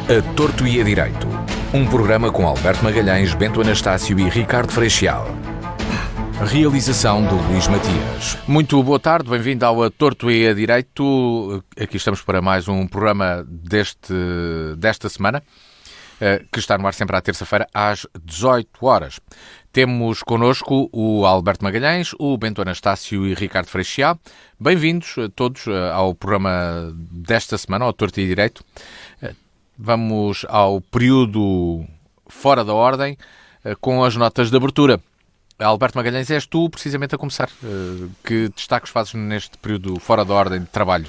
A Torto e a Direito, um programa com Alberto Magalhães, Bento Anastácio e Ricardo Freixal. Realização de Luís Matias. Muito boa tarde, bem-vindo ao A Torto e a Direito. Aqui estamos para mais um programa desta semana, que está no ar sempre à terça-feira às 18 horas. Temos connosco o Alberto Magalhães, o Bento Anastácio e Ricardo Freixal. Bem-vindos todos ao programa desta semana, ao Torto e a Direito. Vamos ao período fora da ordem, com as notas de abertura. Alberto Magalhães, és tu precisamente a começar. Que destaques fazes neste período fora da ordem de trabalho?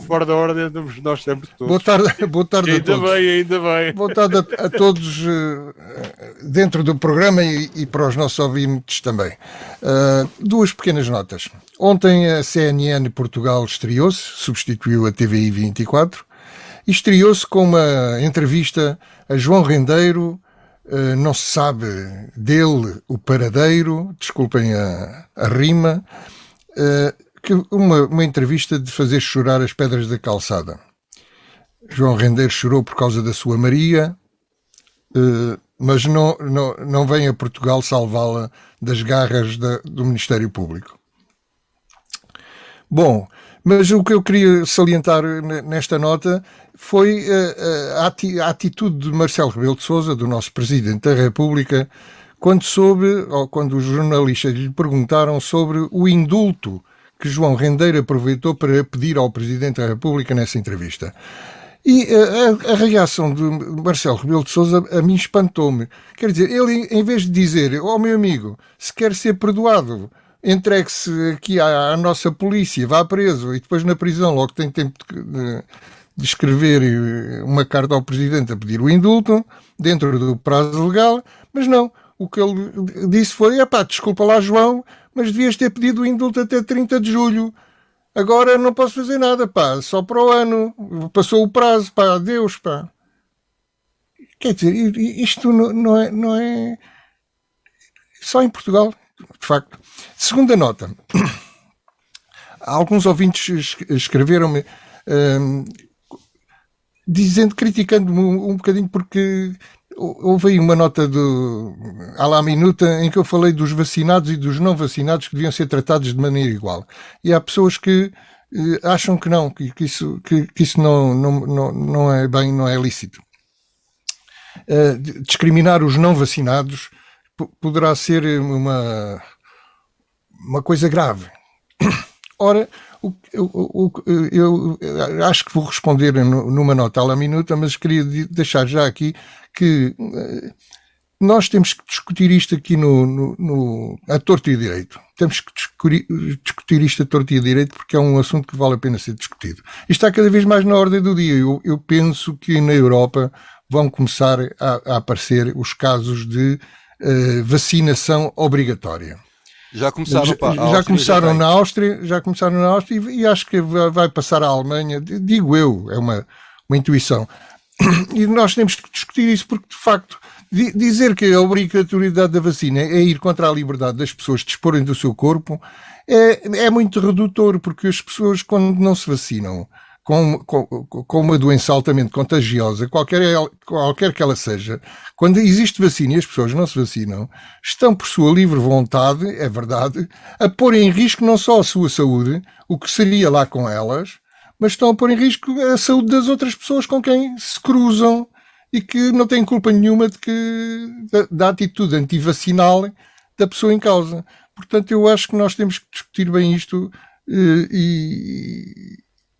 Fora da ordem andamos nós sempre todos. Boa tarde a todos. Ainda bem. Boa tarde a todos dentro do programa e para os nossos ouvintes também. Duas pequenas notas. Ontem a CNN Portugal estreou-se, substituiu a TVI 24, e estreou-se com uma entrevista a João Rendeiro. Não se sabe dele o paradeiro, desculpem a rima, que uma entrevista de fazer chorar as pedras da calçada. João Rendeiro chorou por causa da sua Maria, mas não vem a Portugal salvá-la das garras do Ministério Público. Bom, mas o que eu queria salientar nesta nota foi a atitude de Marcelo Rebelo de Sousa, do nosso Presidente da República, quando os jornalistas lhe perguntaram sobre o indulto que João Rendeiro aproveitou para pedir ao Presidente da República nessa entrevista. E a reação de Marcelo Rebelo de Sousa a mim espantou-me. Quer dizer, ele, em vez de dizer, meu amigo, se quer ser perdoado, entregue-se aqui à nossa polícia, vá preso, e depois na prisão logo tem tempo de escrever uma carta ao Presidente a pedir o indulto, dentro do prazo legal, mas não. O que ele disse foi, desculpa lá, João, mas devias ter pedido o indulto até 30 de julho. Agora não posso fazer nada, só para o ano. Passou o prazo, adeus, Quer dizer, isto não é só em Portugal, de facto. Segunda nota. Alguns ouvintes escreveram-me criticando-me um bocadinho porque houve aí uma nota à la minuta em que eu falei dos vacinados e dos não vacinados que deviam ser tratados de maneira igual. E há pessoas que acham que não, que isso não é bem, não é lícito. Discriminar os não vacinados poderá ser uma coisa grave. Ora, eu acho que vou responder numa nota à la minuta, mas queria deixar já aqui que nós temos que discutir isto aqui a torto e a direito. Temos que discutir isto a torto e a direito porque é um assunto que vale a pena ser discutido. E está cada vez mais na ordem do dia. Eu penso que na Europa vão começar a aparecer os casos de vacinação obrigatória. Já começaram na Áustria e acho que vai passar à Alemanha, digo eu, é uma intuição. E nós temos que discutir isso porque, de facto, dizer que a obrigatoriedade da vacina é ir contra a liberdade das pessoas disporem do seu corpo é muito redutor, porque as pessoas, quando não se vacinam com uma doença altamente contagiosa, qualquer que ela seja, quando existe vacina e as pessoas não se vacinam, estão por sua livre vontade, é verdade, a pôr em risco não só a sua saúde, o que seria lá com elas, mas estão a pôr em risco a saúde das outras pessoas com quem se cruzam e que não têm culpa nenhuma da atitude antivacinal da pessoa em causa. Portanto, eu acho que nós temos que discutir bem isto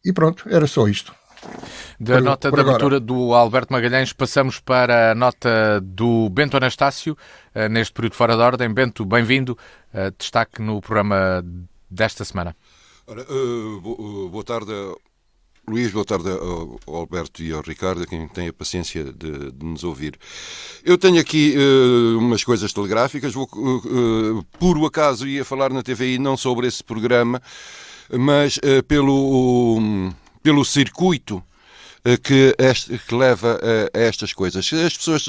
e pronto, era só isto. Da nota de abertura do Alberto Magalhães, passamos para a nota do Bento Anastácio, neste período fora de ordem. Bento, bem-vindo. Destaque no programa desta semana. Ora, boa tarde, Luís, boa tarde ao Alberto e ao Ricardo, a quem tem a paciência de nos ouvir. Eu tenho aqui umas coisas telegráficas. Por acaso ia falar na TVI não sobre esse programa, mas pelo circuito que leva a estas coisas. Se as pessoas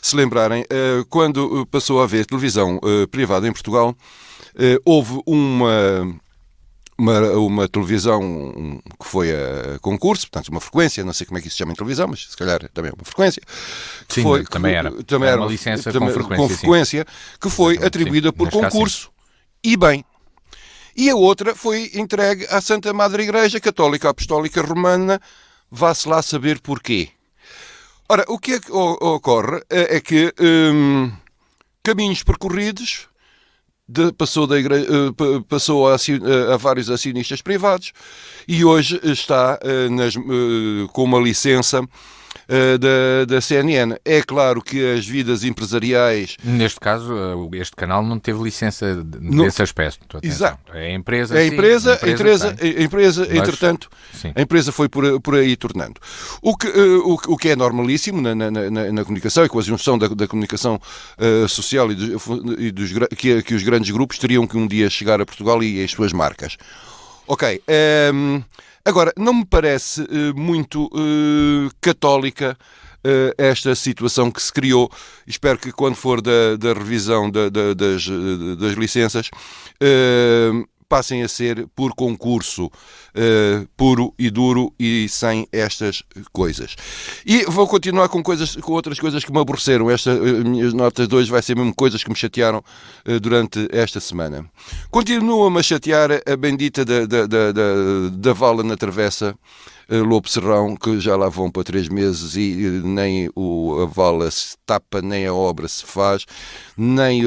se lembrarem, quando passou a haver televisão privada em Portugal, houve uma televisão que foi a concurso, portanto uma frequência, não sei como é que isso se chama em televisão, mas se calhar também é uma frequência. Sim, também era uma licença com frequência, que foi atribuída por concurso, e bem. E a outra foi entregue à Santa Madre Igreja Católica Apostólica Romana, vá-se lá saber porquê. Ora, o que é que ocorre é que caminhos percorridos passou a vários acionistas privados e hoje está com uma licença da CNN. É claro que as vidas empresariais... Neste caso, este canal não teve licença desse aspecto. Exato. É a empresa, a empresa, entretanto, a empresa foi por aí tornando. O que é normalíssimo na comunicação, é com a junção da comunicação social que os grandes grupos teriam que um dia chegar a Portugal e as suas marcas. Ok. Agora, não me parece muito católica esta situação que se criou. Espero que quando for da revisão das licenças passem a ser por concurso puro e duro e sem estas coisas. E vou continuar com outras coisas que me aborreceram. Minhas notas de hoje vai ser mesmo coisas que me chatearam durante esta semana. Continua-me a chatear a bendita da vala na travessa Lobo Serrão, que já lá vão para 3 meses e nem a vala se tapa, nem a obra se faz, nem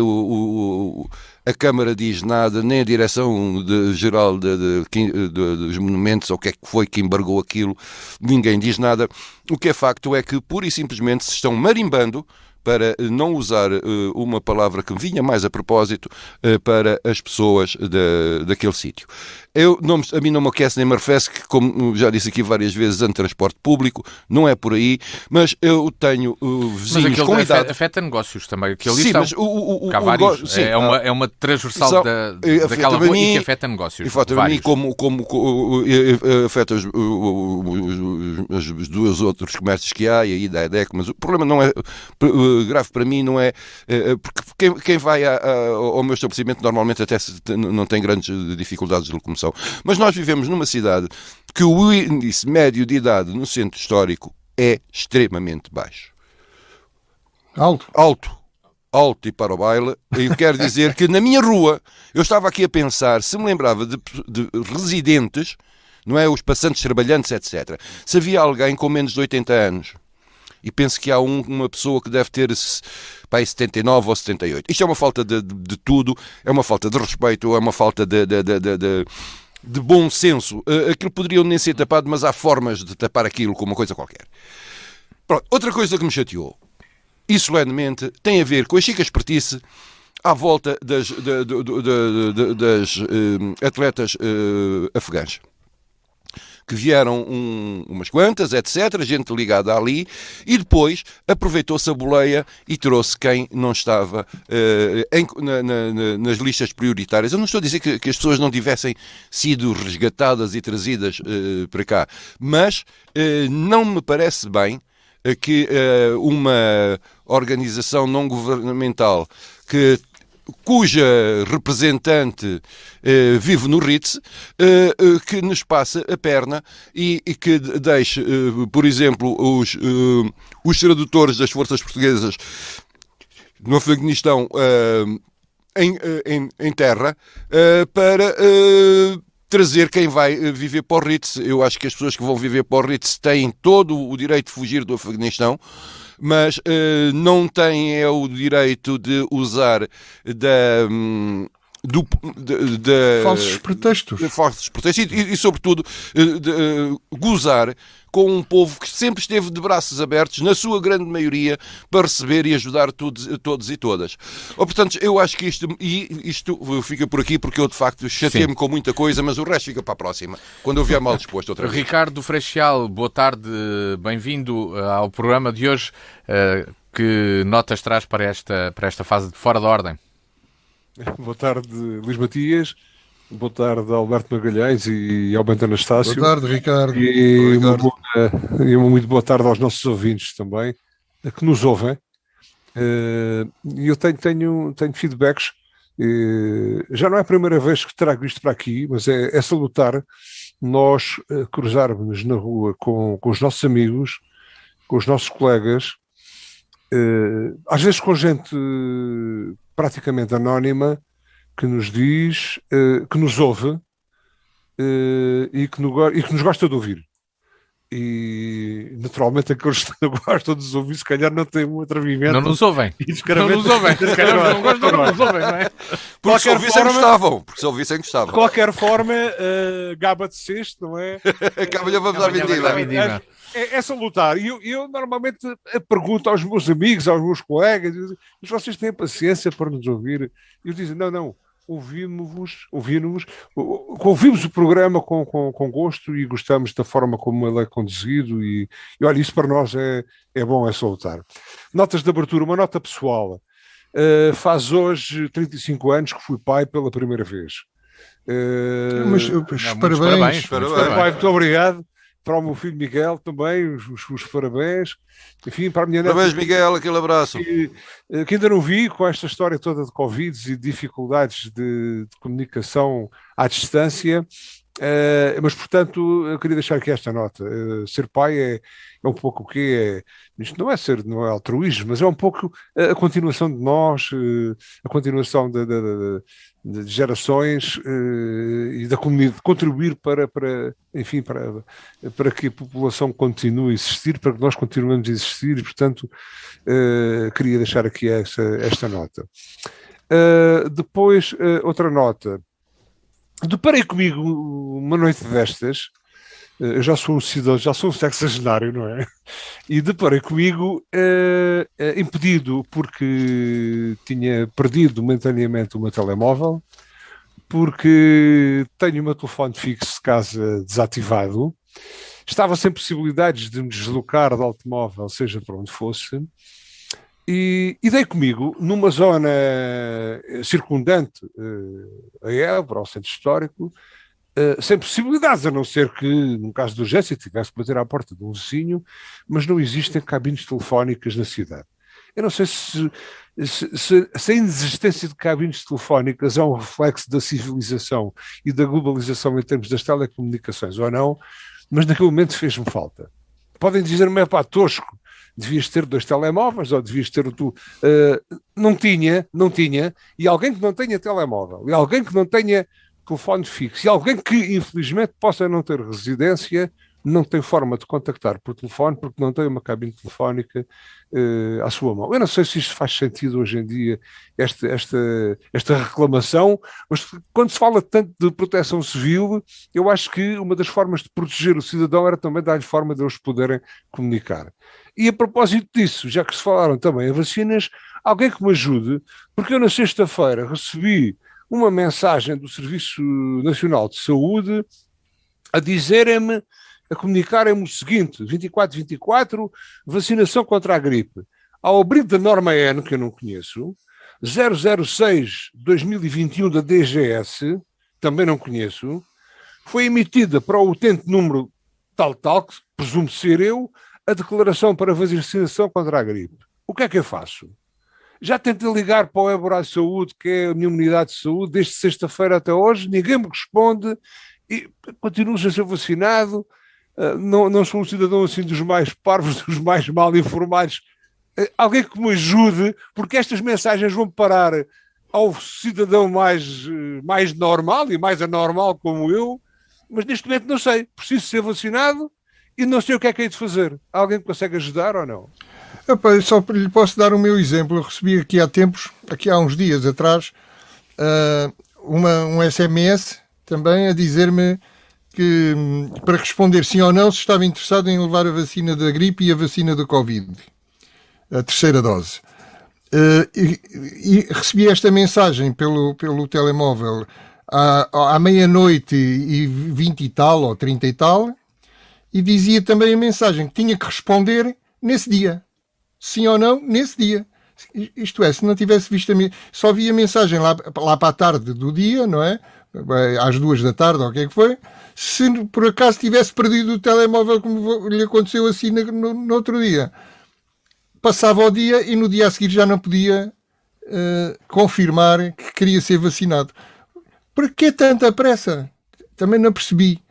a Câmara diz nada, nem a Direção-Geral dos Monumentos, ou o que é que foi que embargou aquilo, ninguém diz nada. O que é facto é que, pura e simplesmente, se estão marimbando, para não usar uma palavra que vinha mais a propósito, para as pessoas daquele sítio. A mim não me aquece nem me arrefece, que, como já disse aqui várias vezes, ante transporte público, não é por aí, mas eu tenho vizinhos com idade... afeta negócios também, que ali sim, estão, mas há vários, sim, é uma transversal daquela rua e que afeta negócios. E afeta a mim como afeta os dois outros comércios que há, e aí da EDEC, mas o problema não é... grave para mim não é... porque quem vai ao meu estabelecimento normalmente até não tem grandes dificuldades de locomoção. Mas nós vivemos numa cidade que o índice médio de idade no centro histórico é extremamente baixo. Alto e para o baile. Eu quero dizer que na minha rua, eu estava aqui a pensar, se me lembrava de residentes, não é, os passantes trabalhantes, etc. Se havia alguém com menos de 80 anos. E penso que há uma pessoa que deve ter 79 ou 78. Isto é uma falta de tudo, é uma falta de respeito, é uma falta de bom senso. Aquilo poderiam nem ser tapado, mas há formas de tapar aquilo com uma coisa qualquer. Pronto, outra coisa que me chateou, e solenemente, tem a ver com a chica espertice à volta das atletas afegãs. Que vieram umas quantas, etc., gente ligada ali, e depois aproveitou-se a boleia e trouxe quem não estava nas listas prioritárias. Eu não estou a dizer que as pessoas não tivessem sido resgatadas e trazidas para cá, mas não me parece bem que uma organização não governamental cuja representante vive no Ritz, que nos passa a perna e que deixe, por exemplo, os tradutores das forças portuguesas no Afeganistão em terra para trazer quem vai viver para o Ritz. Eu acho que as pessoas que vão viver para o Ritz têm todo o direito de fugir do Afeganistão, mas não têm o direito de usar falsos pretextos. E sobretudo, gozar com um povo que sempre esteve de braços abertos, na sua grande maioria, para receber e ajudar todos e todas. Portanto, eu acho que isto fica por aqui, porque eu, de facto, chateei-me com muita coisa, mas o resto fica para a próxima, quando eu vier mal disposto outra vez. Ricardo Freixal, boa tarde, bem-vindo ao programa de hoje. Que notas traz para esta fase de fora da ordem? Boa tarde, Luís Matias. Boa tarde, Alberto Magalhães e ao Bento Anastácio. Boa tarde, Ricardo. E uma muito boa tarde aos nossos ouvintes também, que nos ouvem. E eu tenho feedbacks Já não é a primeira vez que trago isto para aqui, mas é salutar nós cruzarmos na rua com os nossos amigos, com os nossos colegas, às vezes com gente praticamente anónima, que nos diz, que nos ouve e que nos gosta de ouvir. E naturalmente aqueles que não gostam de nos ouvir, se calhar não têm um atrevimento. Não nos ouvem. Não nos ouvem. Se calhar não gostam, não nos ouvem, não é? Porque se ouvissem gostavam. De qualquer forma, gaba de cesto, não é? Acaba-lhe, vamos à medida. É salutar. E eu normalmente pergunto aos meus amigos, aos meus colegas, mas vocês têm paciência para nos ouvir? E eles dizem, não, ouvimos o programa com gosto e gostamos da forma como ele é conduzido e olha, isso para nós é bom, é salutar. Notas de abertura, uma nota pessoal. Faz hoje 35 anos que fui pai pela primeira vez. Parabéns. Muito obrigado. Para o meu filho Miguel também, os parabéns. Enfim, para a minha neta. Parabéns, Miguel, aquele abraço. Que ainda não vi com esta história toda de Covid e dificuldades de comunicação à distância. Mas, portanto, eu queria deixar aqui esta nota. Ser pai é um pouco o quê? Isto não é altruísmo, mas é um pouco a continuação de nós, a continuação de gerações e da comunidade, contribuir para que a população continue a existir, para que nós continuemos a existir e, portanto, queria deixar aqui esta nota. Depois, outra nota. Deparei comigo uma noite destas, eu já sou um cidadão, já sou um sexagenário, não é? E deparei comigo impedido porque tinha perdido momentaneamente o meu telemóvel, porque tenho o meu telefone fixo de casa desativado, estava sem possibilidades de me deslocar do automóvel, seja para onde fosse, e dei comigo numa zona circundante a Évora, ao centro histórico, sem possibilidades, a não ser que, num caso de urgência, tivesse que bater à porta de um vizinho, mas não existem cabines telefónicas na cidade. Eu não sei se a inexistência de cabines telefónicas é um reflexo da civilização e da globalização em termos das telecomunicações ou não, mas naquele momento fez-me falta. Podem dizer-me, tosco, devias ter 2 telemóveis, ou devias ter o tu. Não tinha, e alguém que não tenha telemóvel, e alguém que não tenha telefone fixo, e alguém que, infelizmente, possa não ter residência, não tem forma de contactar por telefone, porque não tem uma cabine telefónica à sua mão. Eu não sei se isto faz sentido hoje em dia, esta reclamação, mas quando se fala tanto de proteção civil, eu acho que uma das formas de proteger o cidadão era também dar-lhe forma de eles poderem comunicar. E a propósito disso, já que se falaram também em vacinas, alguém que me ajude, porque eu na sexta-feira recebi uma mensagem do Serviço Nacional de Saúde a dizerem-me, a comunicarem-me o seguinte: 24/24, vacinação contra a gripe. Ao abrir da norma N, que eu não conheço, 006/2021 da DGS, também não conheço, foi emitida para o utente número tal, que presumo ser eu, a declaração para vacinação contra a gripe. O que é que eu faço? Já tentei ligar para o Évora de Saúde, que é a minha unidade de saúde, desde sexta-feira até hoje, ninguém me responde e continuo a ser vacinado. Não sou um cidadão assim dos mais parvos, dos mais mal informados. Alguém que me ajude, porque estas mensagens vão parar ao cidadão mais normal e mais anormal como eu, mas neste momento não sei. Preciso ser vacinado e não sei o que é hei de fazer. Alguém que consegue ajudar ou não? Eu só lhe posso dar o meu exemplo. Eu recebi aqui há uns dias atrás, um SMS também a dizer-me que, para responder sim ou não, se estava interessado em levar a vacina da gripe e a vacina do Covid, a terceira dose. E recebi esta mensagem pelo telemóvel à meia-noite e 20 e tal, ou 30 e tal, e dizia também a mensagem que tinha que responder nesse dia. Sim ou não, nesse dia. Isto é, se não tivesse visto só vi a mensagem lá para a tarde do dia, não é? Às 2 da tarde, ou o que é que foi? Se por acaso tivesse perdido o telemóvel, como lhe aconteceu assim no outro dia, passava o dia e no dia a seguir já não podia confirmar que queria ser vacinado. Por que tanta pressa? Também não percebi.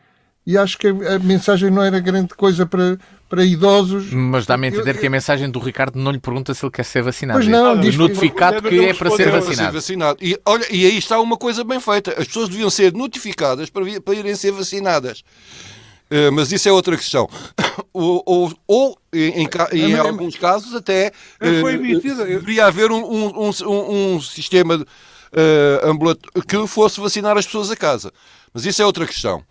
E acho que a mensagem não era grande coisa para idosos. Mas dá-me a entender que a mensagem do Ricardo não lhe pergunta se ele quer ser vacinado. Pois não, diz notificado que é para ser vacinado. E, olha, e aí está uma coisa bem feita. As pessoas deviam ser notificadas para irem ser vacinadas. Mas isso é outra questão. Ou em alguns casos até deveria haver um sistema que fosse vacinar as pessoas a casa. Mas isso é outra questão.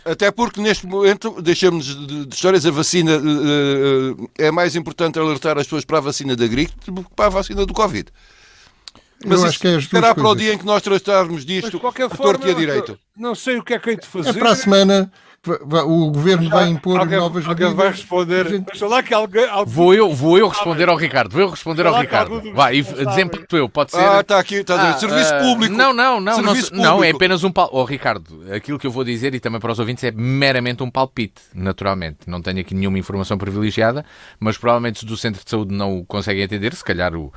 Até porque neste momento, deixamos de histórias, a vacina é mais importante alertar as pessoas para a vacina da gripe do que para a vacina do Covid. Mas acho que é será para o dia em que nós tratarmos disto a torto e a direito. Não sei o que é que hei de fazer. Para a semana o governo vai impor novas medidas. Alguém vai responder. Deixa lá que alguém... Vou eu responder ao Ricardo. Vai, exemplo eu, pode ser. Está aqui, está serviço público. Não, é apenas um palpite. Ricardo, aquilo que eu vou dizer e também para os ouvintes é meramente um palpite, naturalmente. Não tenho aqui nenhuma informação privilegiada, mas provavelmente do Centro de Saúde não o conseguem atender, se calhar o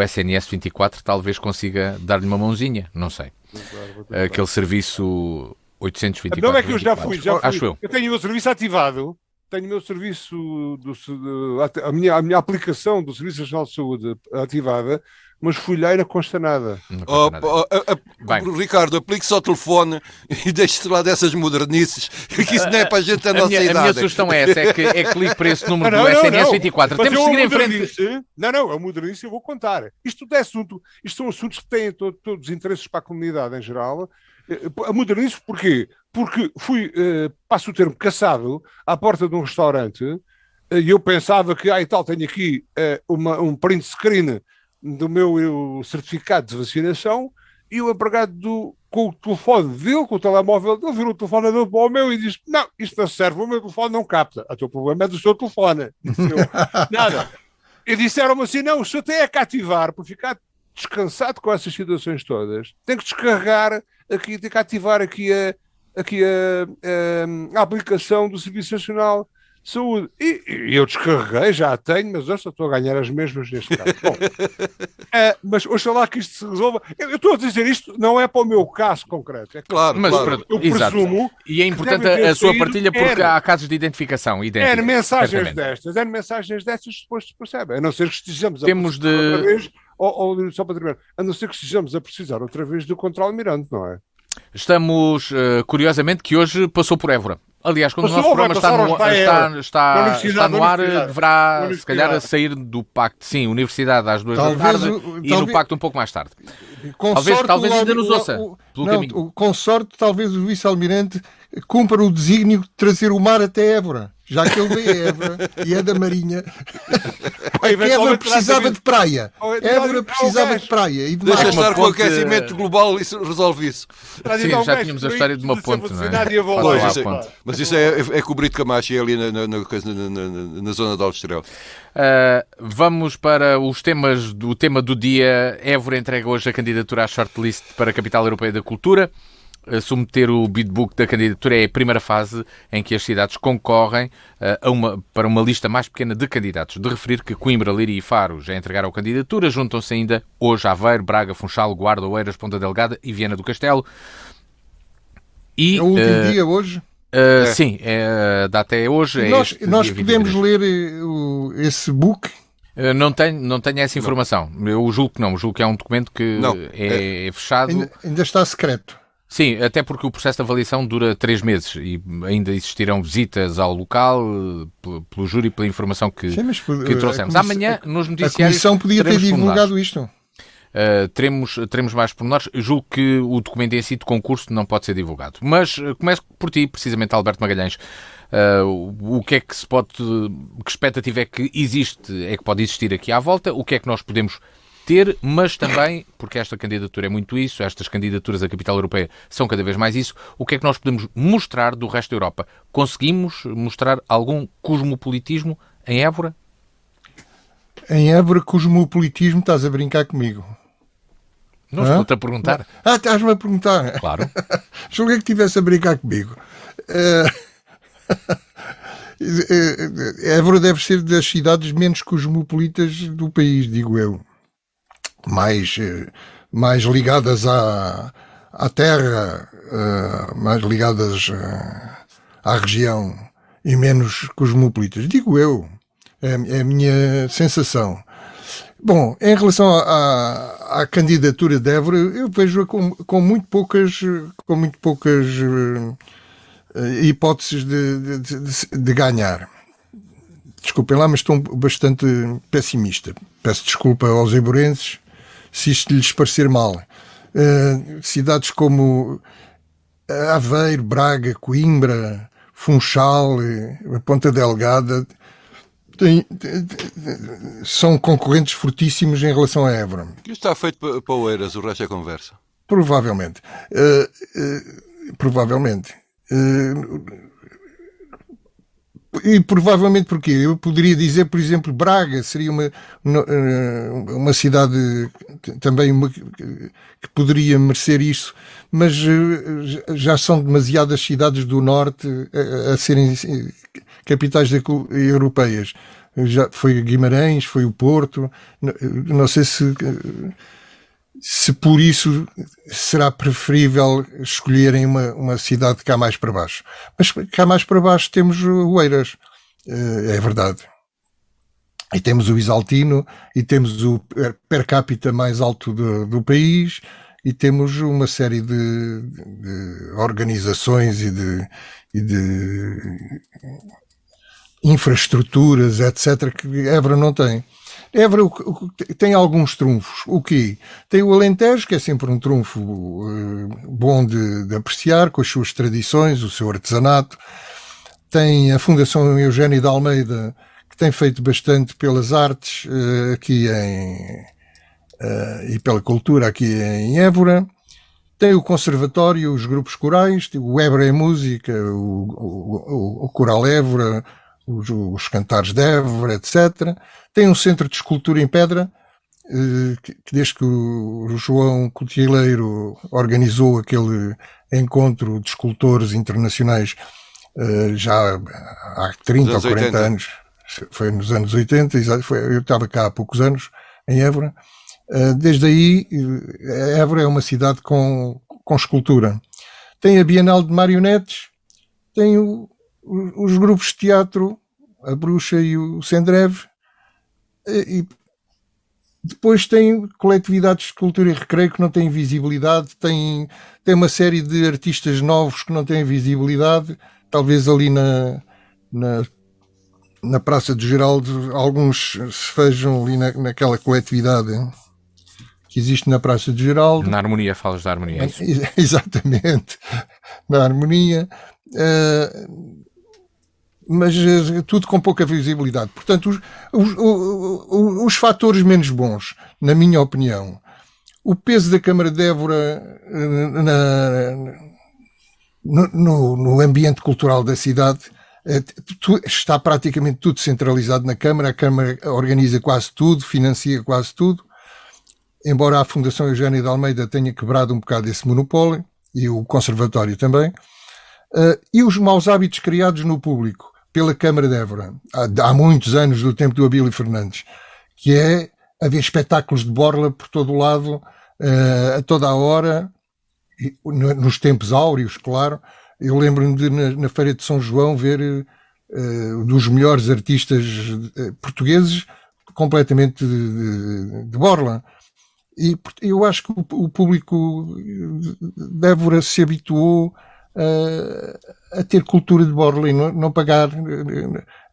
SNS 24 talvez consiga dar-lhe uma mãozinha, não sei. Aquele serviço 824. Não é que eu já fui. Acho eu. Eu tenho o meu serviço ativado, tenho o meu serviço, a minha aplicação do Serviço Nacional de Saúde ativada, mas fui lá e não consta nada. Ricardo, aplique-se ao telefone e deixe-se lá dessas modernices, que isso não é para a gente da nossa idade. A minha sugestão é essa, é que clique para esse número do SNS 24. Temos que seguir em frente. Não, é modernice, eu vou contar. Isto são assuntos que têm todos os interesses para a comunidade em geral. A modernice porquê? Porque passo o termo, caçado à porta de um restaurante e eu pensava que, tenho aqui um print screen do meu certificado de vacinação e o empregado com o telefone dele, com o telemóvel dele, virou o telefone dele para o meu e disse: não, isto não serve, o meu telefone não capta. O teu problema é do seu telefone. Disse eu. Nada. E disseram-me assim: não, o senhor tem a cativar para ficar descansado com essas situações todas. Tem que descarregar aqui, tem que ativar aqui a aplicação do Serviço Nacional de Saúde. E eu descarreguei, já a tenho, mas eu só estou a ganhar as mesmas neste caso. Bom, mas oxalá que isto se resolva. Eu estou a dizer isto, não é para o meu caso concreto. É claro, mas claro. Eu presumo. E é importante a sua partilha porque há casos de identificação. É mensagens destas depois se percebe. A não ser que estejamos outra vez, ou só para terminar, a não ser que estejamos a precisar outra vez do controle almirante, não é? Estamos, curiosamente, que hoje passou por Évora. Aliás, quando o nosso programa está no ar, deverá, se calhar, sair do Pacto. Sim, Universidade às 2 da tarde e no Pacto um pouco mais tarde. Talvez ainda nos ouça. Com sorte, talvez o vice-almirante cumpra o desígnio de trazer o mar até Évora. Já que ele é Évora e é da Marinha. Évora precisava de praia. Évora precisava de praia. E de deixa estar com o aquecimento global e resolve isso. Sim, já tínhamos a história de uma ponte, não é? Mas isso é cobrir de Camacho ali na zona de Aljustrel. Vamos para o tema do dia. Évora entrega hoje a candidatura à shortlist para a Capital Europeia da Cultura. Submeter o bidbook da candidatura é a primeira fase em que as cidades concorrem para uma lista mais pequena de candidatos. De referir que Coimbra, Leiria e Faro já entregaram a candidatura, juntam-se ainda hoje Aveiro, Braga, Funchal, Guarda, Oeiras, Ponta Delgada e Viana do Castelo. É o último dia hoje? Sim, a data é hoje. Nós podemos ler esse book? Não tenho essa informação. Eu julgo que não. Julgo que é um documento que é fechado. Ainda está secreto. Sim, até porque o processo de avaliação dura 3 meses e ainda existirão visitas ao local pelo júri, pela informação que trouxemos. Amanhã, nos noticiários... A Comissão podia ter divulgado isto. Teremos mais pormenores. Julgo que o documento em si de concurso não pode ser divulgado. Mas começo por ti, precisamente, Alberto Magalhães. O que é que se pode... Que expectativa é que pode existir aqui à volta? O que é que nós podemos ter, mas também, porque esta candidatura é muito isso, estas candidaturas à Capital Europeia são cada vez mais isso, o que é que nós podemos mostrar do resto da Europa? Conseguimos mostrar algum cosmopolitismo em Évora? Em Évora, cosmopolitismo, estás a brincar comigo? Não estou-te a perguntar. Estás-me a perguntar? Claro. Julguei que estivesse a brincar comigo. Évora deve ser das cidades menos cosmopolitas do país, digo eu. mais ligadas à terra, mais ligadas à região e menos cosmopolitas. Digo eu, é a minha sensação. Bom, em relação à candidatura de Évora, eu vejo-a com muito poucas hipóteses de ganhar. Desculpem lá, mas estou bastante pessimista. Peço desculpa aos eivorenses se isto lhes parecer mal. Cidades como Aveiro, Braga, Coimbra, Funchal, Ponta Delgada são concorrentes fortíssimos em relação a Évora. Isto está feito para Oeiras, o resto é conversa. Provavelmente. E provavelmente porque eu poderia dizer, por exemplo, Braga seria uma cidade também que poderia merecer isso, mas já são demasiadas cidades do norte a serem capitais europeias. Já foi Guimarães, foi o Porto, não sei se por isso será preferível escolherem uma cidade cá mais para baixo. Mas cá mais para baixo temos Oeiras, é verdade. E temos o Isaltino, e temos o per capita mais alto do país, e temos uma série de organizações e de infraestruturas, etc., que Évora não tem. Évora tem alguns trunfos. O quê? Tem o Alentejo, que é sempre um trunfo bom de apreciar, com as suas tradições, o seu artesanato. Tem a Fundação Eugénio de Almeida, que tem feito bastante pelas artes aqui e pela cultura aqui em Évora. Tem o Conservatório, os grupos corais, o Évora em Música, o Coral Évora, os Cantares de Évora, etc. Tem um centro de escultura em pedra, que desde que o João Cotileiro organizou aquele encontro de escultores internacionais já há 30 ou 40 80. Anos, foi nos anos 80, eu estava cá há poucos anos, em Évora. Desde aí, Évora é uma cidade com escultura. Tem a Bienal de Marionetes, tem os grupos de teatro, a Bruxa e o Sendreve, e depois tem coletividades de cultura e recreio que não têm visibilidade, tem uma série de artistas novos que não têm visibilidade, talvez ali na Praça de Geraldo alguns se vejam ali naquela coletividade que existe na Praça de Geraldo. Na Harmonia, falas da Harmonia, é isso? Exatamente, na Harmonia, mas tudo com pouca visibilidade. Portanto, os fatores menos bons, na minha opinião, o peso da Câmara de Évora no ambiente cultural da cidade, está praticamente tudo centralizado na Câmara. A Câmara organiza quase tudo, financia quase tudo, embora a Fundação Eugénio de Almeida tenha quebrado um bocado esse monopólio, e o Conservatório também, e os maus hábitos criados no público pela Câmara de Évora, há muitos anos, do tempo do Abílio Fernandes, que é haver espetáculos de borla por todo o lado, a toda a hora, nos tempos áureos, claro. Eu lembro-me de, na Feira de São João, ver dos melhores artistas portugueses completamente de borla. E eu acho que o público de Évora se habituou a ter cultura de borla e não pagar.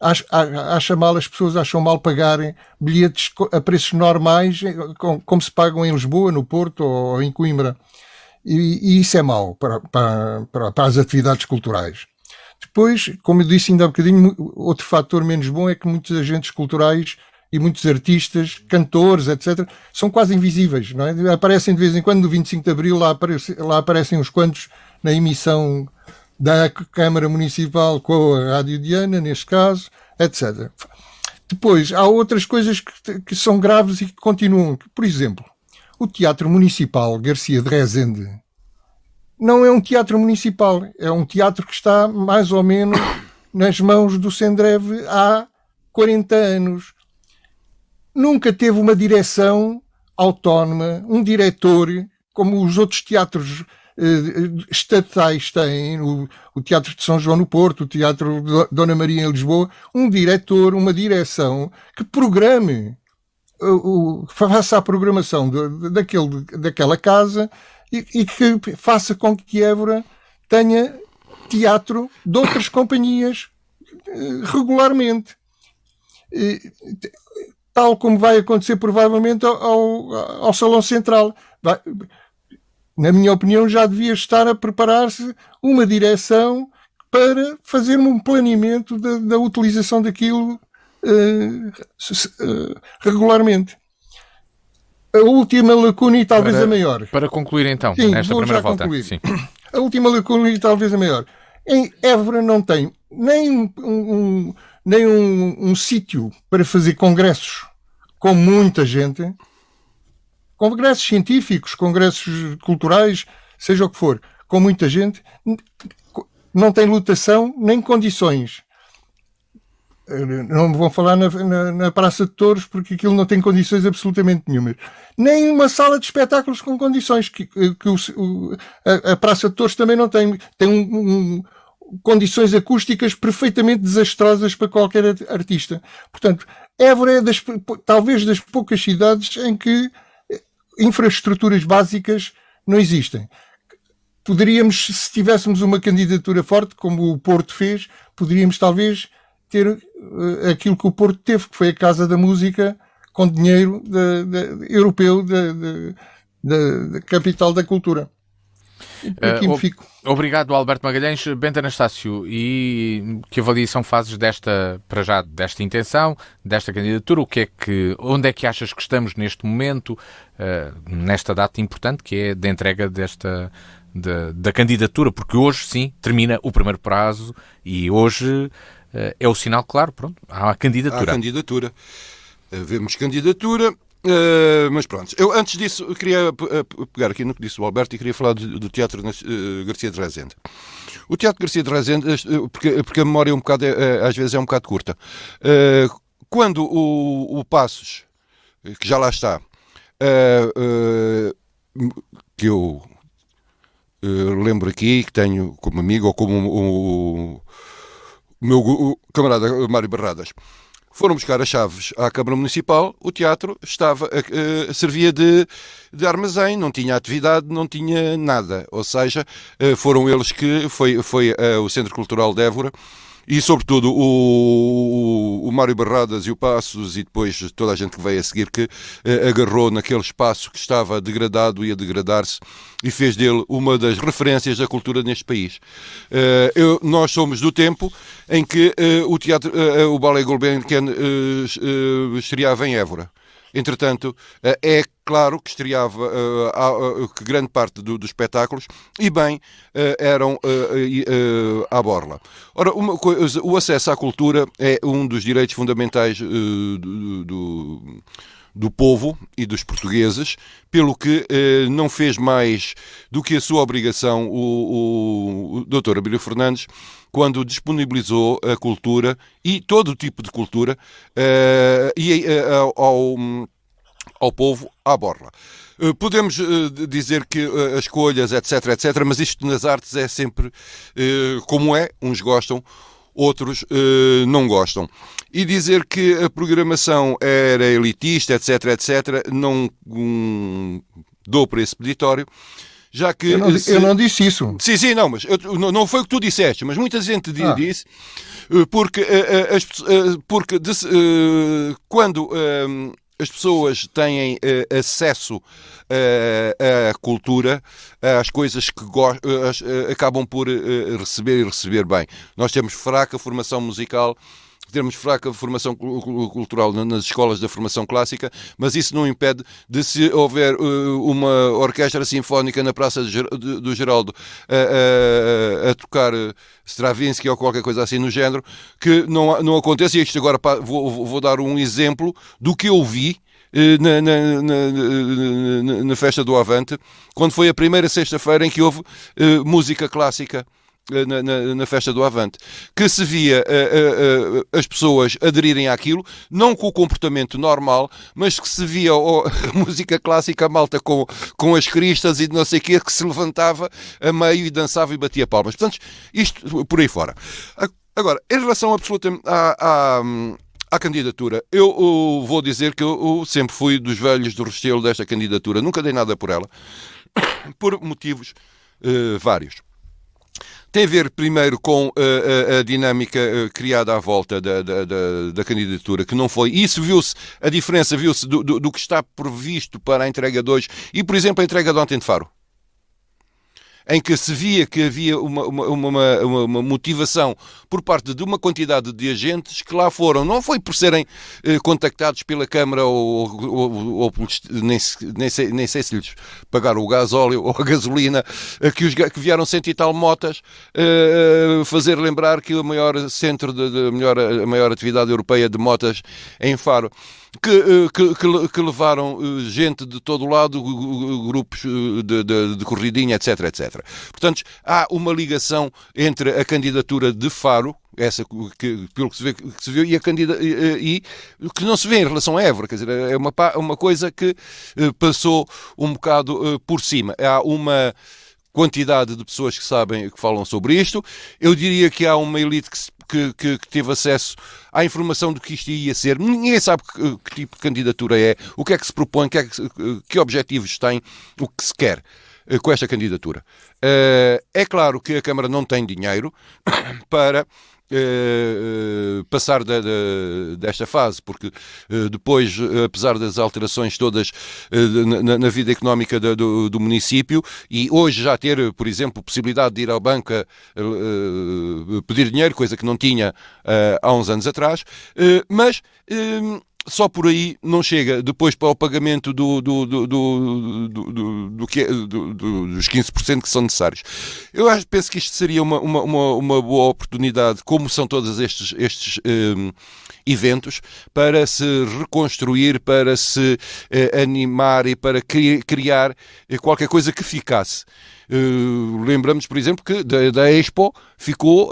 As pessoas acham mal pagarem bilhetes a preços normais, como se pagam em Lisboa, no Porto ou em Coimbra. E isso é mau para as atividades culturais. Depois, como eu disse ainda há bocadinho, outro fator menos bom é que muitos agentes culturais e muitos artistas, cantores, etc., são quase invisíveis, não é? Aparecem de vez em quando no 25 de Abril, lá aparecem uns quantos na emissão da Câmara Municipal com a Rádio Diana, neste caso, etc. Depois, há outras coisas que são graves e que continuam. Por exemplo, o Teatro Municipal Garcia de Rezende não é um teatro municipal, é um teatro que está mais ou menos nas mãos do Sendreve há 40 anos. Nunca teve uma direção autónoma, um diretor, como os outros teatros estatais têm, o Teatro de São João no Porto, o Teatro de Dona Maria em Lisboa, um diretor, uma direção que programe, faça a programação daquela casa e que faça com que Évora tenha teatro de outras companhias regularmente. Tal como vai acontecer provavelmente ao Salão Central. Na minha opinião, já devia estar a preparar-se uma direção para fazer um planeamento da utilização daquilo regularmente. A última lacuna e talvez a maior. Para concluir então, sim, nesta primeira volta. Sim. A última lacuna e talvez a maior. Em Évora não tem nem um sítio para fazer congressos com muita gente, congressos científicos, congressos culturais, seja o que for, com muita gente, não tem lotação nem condições. Não vou falar na Praça de Touros, porque aquilo não tem condições absolutamente nenhumas. Nem uma sala de espetáculos com condições, que a Praça de Touros também não tem. Tem condições acústicas perfeitamente desastrosas para qualquer artista. Portanto, Évora é talvez das poucas cidades em que infraestruturas básicas não existem. Poderíamos, se tivéssemos uma candidatura forte, como o Porto fez, poderíamos talvez ter aquilo que o Porto teve, que foi a Casa da Música, com dinheiro europeu da capital da cultura. Aqui me fico. Obrigado, Alberto Magalhães. Bento Anastácio, e que avaliação fazes desta intenção, desta candidatura? Onde é que achas que estamos neste momento, nesta data importante, que é de entrega da candidatura? Porque hoje, sim, termina o primeiro prazo e hoje é o sinal claro, pronto, há a candidatura. Há candidatura. Vemos candidatura. Mas pronto, eu antes disso eu queria pegar aqui no que disse o Alberto e queria falar do Teatro Garcia de Rezende. O Teatro Garcia de Rezende, porque a memória às vezes é um bocado curta. Quando o Passos, que já lá está, que eu lembro aqui, que tenho como amigo, ou como o meu camarada Mário Barradas, foram buscar as chaves à Câmara Municipal, o teatro servia de armazém, não tinha atividade, não tinha nada. Ou seja, foram eles que foi o Centro Cultural de Évora e, sobretudo, o Mário Barradas e o Passos e depois toda a gente que veio a seguir que agarrou naquele espaço que estava degradado e a degradar-se e fez dele uma das referências da cultura neste país. Nós somos do tempo em que o Ballet Gulbenkian estreava em Évora. Entretanto, é claro que estreava que grande parte dos espetáculos, e bem, eram à borla. Ora, o acesso à cultura é um dos direitos fundamentais do povo e dos portugueses, pelo que não fez mais do que a sua obrigação o Dr. Abílio Fernandes, quando disponibilizou a cultura e todo o tipo de cultura ao povo à borla. Podemos dizer que as escolhas, etc, mas isto nas artes é sempre como é, uns gostam, outros não gostam. E dizer que a programação era elitista, etc, não dou para esse peditório, já que... Eu não disse isso. Sim, não, mas não foi o que tu disseste, mas muita gente disse, porque quando as pessoas têm acesso à cultura, às coisas que acabam por receber bem. Nós temos fraca formação musical, temos fraca formação cultural nas escolas da formação clássica, mas isso não impede de, se houver uma orquestra sinfónica na Praça do Geraldo a tocar Stravinsky ou qualquer coisa assim no género, que não aconteça. E isto agora vou dar um exemplo do que eu vi na festa do Avante, quando foi a primeira sexta-feira em que houve música clássica na festa do Avante, que se via as pessoas aderirem àquilo, não com o comportamento normal, mas que se via a música clássica, a malta com as cristas e não sei o quê, que se levantava a meio e dançava e batia palmas. Portanto, isto por aí fora. Agora, em relação absolutamente à candidatura, eu vou dizer que eu sempre fui dos velhos do Restelo desta candidatura, nunca dei nada por ela, por motivos vários. Tem a ver, primeiro, com a dinâmica criada à volta da candidatura, que não foi. Isso viu-se, a diferença viu-se do que está previsto para a entrega de hoje e, por exemplo, a entrega de ontem de Faro, em que se via que havia uma motivação por parte de uma quantidade de agentes que lá foram. Não foi por serem contactados pela Câmara ou nem sei se lhes pagaram o gasóleo ou a gasolina, que vieram 100 e tal motas fazer lembrar que o maior centro, a maior atividade europeia de motas é em Faro. Que levaram gente de todo o lado, grupos de corridinha, etc, etc. Portanto, há uma ligação entre a candidatura de Faro, essa pelo que se viu, e que não se vê em relação a Évora. Quer dizer, é uma coisa que passou um bocado por cima. Há uma quantidade de pessoas que sabem, que falam sobre isto. Eu diria que há uma elite que teve acesso à informação do que isto ia ser. Ninguém sabe que tipo de candidatura é, o que é que se propõe, que objetivos tem, o que se quer com esta candidatura. É claro que a Câmara não tem dinheiro para passar desta fase, porque depois, apesar das alterações todas na vida económica do município, e hoje já ter, por exemplo, possibilidade de ir ao banco pedir dinheiro, coisa que não tinha há uns anos atrás, mas só por aí não chega. Depois, para o pagamento dos 15% que são necessários. Eu penso que isto seria uma boa oportunidade, como são todos estes eventos, para se reconstruir, para se animar e para criar qualquer coisa que ficasse. Lembramos, por exemplo, que da Expo ficou,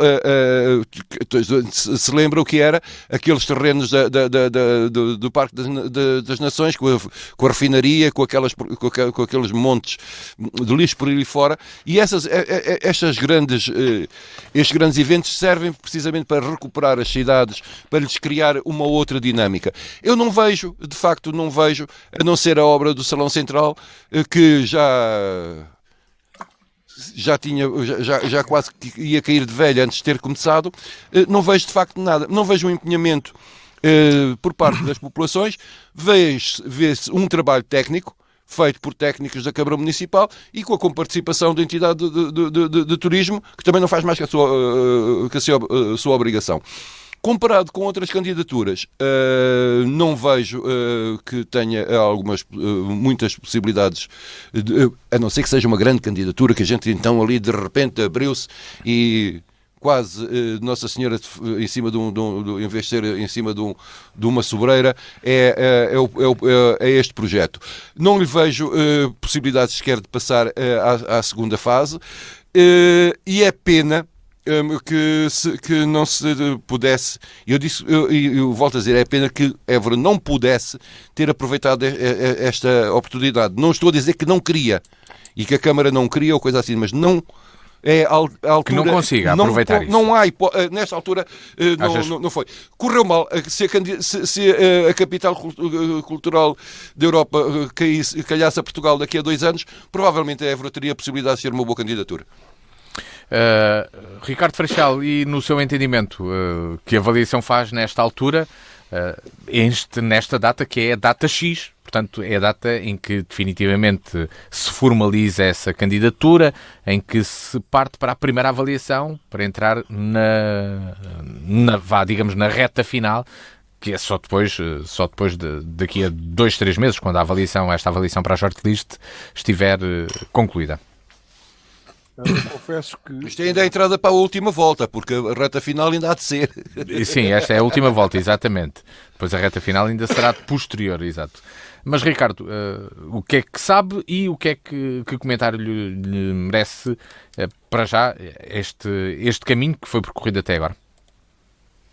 se lembra o que era aqueles terrenos do Parque das Nações, com a refinaria, com aqueles montes de lixo por ali fora, e estes grandes eventos servem precisamente para recuperar as cidades, para lhes criar uma outra dinâmica. Eu não vejo, de facto, a não ser a obra do Salão Central, que já quase que ia cair de velha antes de ter começado. Não vejo de facto nada, não vejo um empenhamento por parte das populações, vê-se um trabalho técnico feito por técnicos da Câmara Municipal e com a comparticipação da entidade de turismo, que também não faz mais que a sua obrigação. Comparado com outras candidaturas, não vejo que tenha muitas possibilidades, a não ser que seja uma grande candidatura, que a gente então ali de repente abriu-se e quase Nossa Senhora em cima em vez de ser em cima de uma sobreira, é este projeto. Não lhe vejo possibilidades sequer de passar à segunda fase, e é pena que não se pudesse, eu volto a dizer, é pena que Évora não pudesse ter aproveitado esta oportunidade. Não estou a dizer que não queria e que a Câmara não queria ou coisa assim, mas não é a altura, que não consiga aproveitar isso. Não há, nesta altura não foi. Correu mal. Se a capital cultural da Europa calhasse a Portugal daqui a 2 anos, provavelmente a Évora teria a possibilidade de ser uma boa candidatura. Ricardo Freixal, e no seu entendimento, que avaliação faz nesta altura, nesta data, que é a data X, portanto é a data em que definitivamente se formaliza essa candidatura, em que se parte para a primeira avaliação, para entrar digamos, na reta final, que é só depois daqui a 2-3 meses, quando esta avaliação para a shortlist estiver concluída. Confesso que... Isto ainda é a entrada para a última volta, porque a reta final ainda há de ser. Sim, esta é a última volta, exatamente. Depois a reta final ainda será posterior, exato. Mas, Ricardo, o que é que sabe e o que é que comentário lhe merece, para já, este caminho que foi percorrido até agora?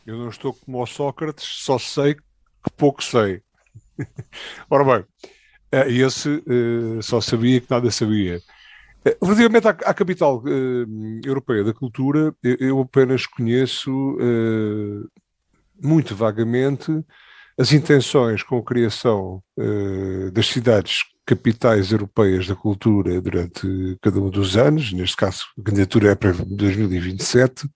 Eu não estou como o Sócrates, só sei que pouco sei. Ora bem, esse só sabia que nada sabia. Relativamente à capital europeia da cultura, eu apenas conheço muito vagamente as intenções com a criação das cidades capitais europeias da cultura durante cada um dos anos, neste caso a candidatura é para 2027,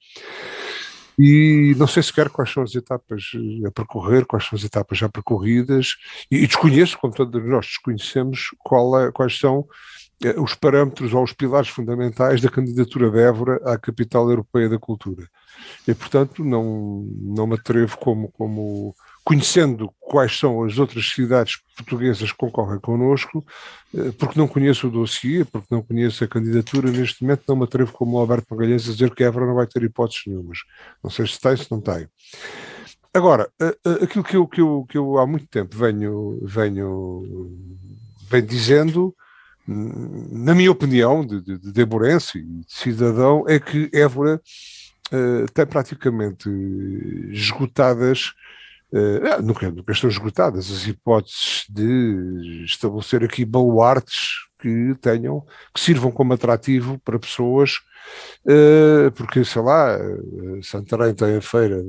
e não sei sequer quais são as etapas a percorrer, quais são as etapas já percorridas, e desconheço, como todos nós desconhecemos, quais são os parâmetros ou os pilares fundamentais da candidatura de Évora à capital europeia da cultura. E, portanto, não me atrevo como conhecendo quais são as outras cidades portuguesas que concorrem connosco, porque não conheço o dossiê, porque não conheço a candidatura, neste momento não me atrevo como o Alberto Magalhães a dizer que Évora não vai ter hipóteses nenhumas. Não sei se tem, se não tem. Agora, aquilo que eu há muito tempo venho dizendo, na minha opinião, de Évorense e de cidadão, é que Évora tem praticamente esgotadas, nunca estão esgotadas as hipóteses de estabelecer aqui baluartes que sirvam como atrativo para pessoas, porque, sei lá, Santarém tem a feira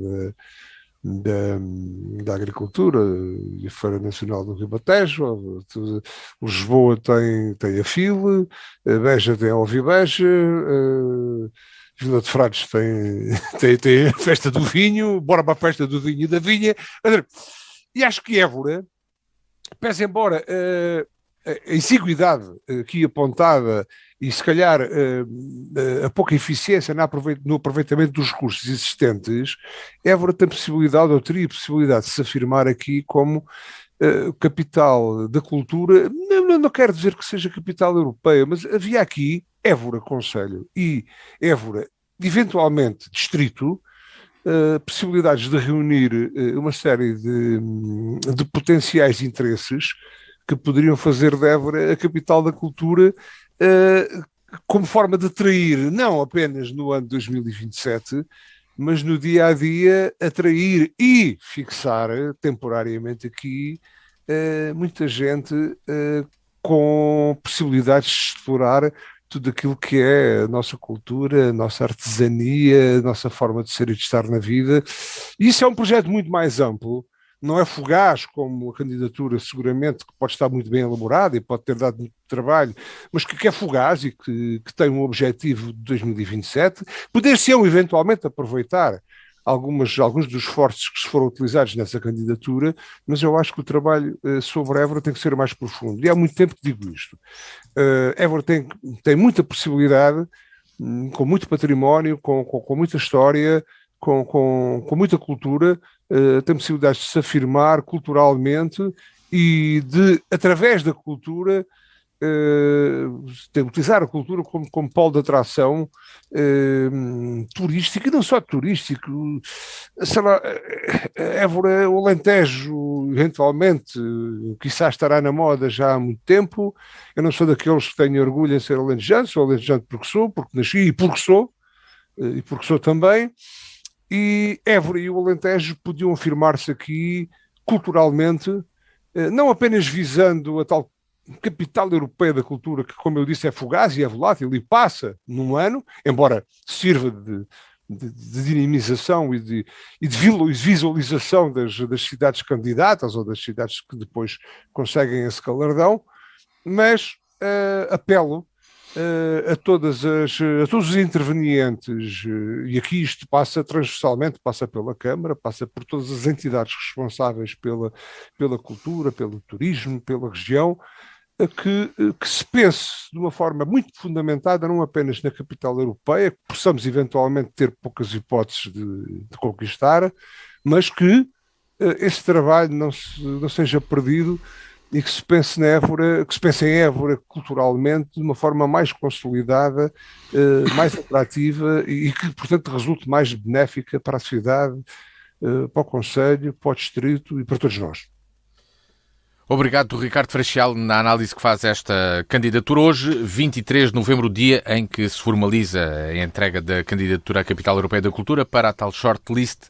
da agricultura e a Feira Nacional do Ribatejo, Lisboa tem a FIL, a Beja tem a Alvibeja, Vila de Frades tem a festa do vinho, bora para a festa do vinho e da vinha. E acho que Évora, pese embora a exiguidade aqui apontada e se calhar a pouca eficiência no aproveitamento dos recursos existentes, Évora tem possibilidade, ou teria possibilidade de se afirmar aqui como capital da cultura. Não quero dizer que seja capital europeia, mas havia aqui Évora Conselho e Évora, eventualmente distrito, possibilidades de reunir uma série de potenciais interesses que poderiam fazer de Évora a capital da cultura, como forma de atrair, não apenas no ano 2027, mas no dia a dia, atrair e fixar temporariamente aqui muita gente com possibilidades de explorar tudo aquilo que é a nossa cultura, a nossa artesania, a nossa forma de ser e de estar na vida. E isso é um projeto muito mais amplo, não é fugaz como a candidatura, seguramente, que pode estar muito bem elaborada e pode ter dado muito trabalho, mas que é fugaz e que tem um objetivo de 2027. Poder-se eventualmente aproveitar alguns dos esforços que se foram utilizados nessa candidatura, mas eu acho que o trabalho sobre Évora tem que ser mais profundo. E há muito tempo que digo isto. Évora tem muita possibilidade, com muito património, com muita história, com muita cultura, tem possibilidade de se afirmar culturalmente e de, através da cultura, de utilizar a cultura como polo de atração turístico, e não só turístico, sei lá, Évora, o Alentejo, eventualmente, quizás estará na moda já há muito tempo. Eu não sou daqueles que tenho orgulho em ser alentejano, sou alentejano porque sou, porque nasci e porque sou também. E Évora e o Alentejo podiam afirmar-se aqui culturalmente, não apenas visando a tal capital europeia da cultura, que, como eu disse, é fugaz e é volátil e passa num ano, embora sirva de dinamização e de visualização das cidades candidatas ou das cidades que depois conseguem esse galardão, mas apelo a todos os intervenientes, e aqui isto passa transversalmente, passa pela Câmara, passa por todas as entidades responsáveis pela cultura, pelo turismo, pela região, que se pense de uma forma muito fundamentada, não apenas na capital europeia, que possamos eventualmente ter poucas hipóteses de conquistar, mas que esse trabalho não seja perdido e que se pense na Évora, que se pense em Évora culturalmente de uma forma mais consolidada, mais atrativa e que, portanto, resulte mais benéfica para a cidade, para o Conselho, para o Distrito e para todos nós. Obrigado, Ricardo Freixal, na análise que faz esta candidatura. Hoje, 23 de novembro, dia em que se formaliza a entrega da candidatura à Capital Europeia da Cultura para a tal shortlist,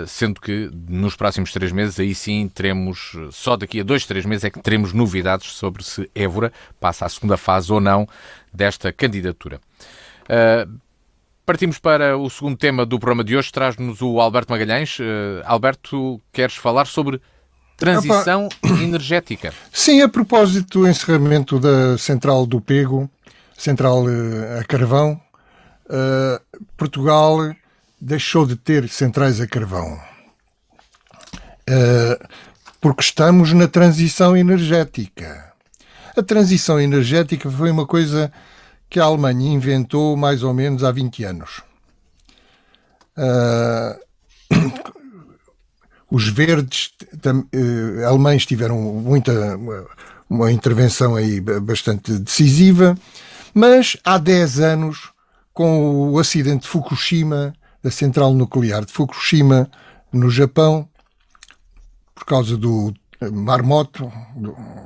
sendo que nos próximos 3 meses, aí sim teremos, só daqui a 2, 3 meses é que teremos novidades sobre se Évora passa à segunda fase ou não desta candidatura. Partimos para o segundo tema do programa de hoje, traz-nos o Alberto Magalhães. Alberto, queres falar sobre transição energética? Sim, a propósito do encerramento da central do Pego, central a carvão, Portugal deixou de ter centrais a carvão. Porque estamos na transição energética. A transição energética foi uma coisa que a Alemanha inventou mais ou menos há 20 anos. Os verdes alemães tiveram uma intervenção aí bastante decisiva, mas há 10 anos, com o acidente de Fukushima, da central nuclear de Fukushima, no Japão, por causa do marmoto,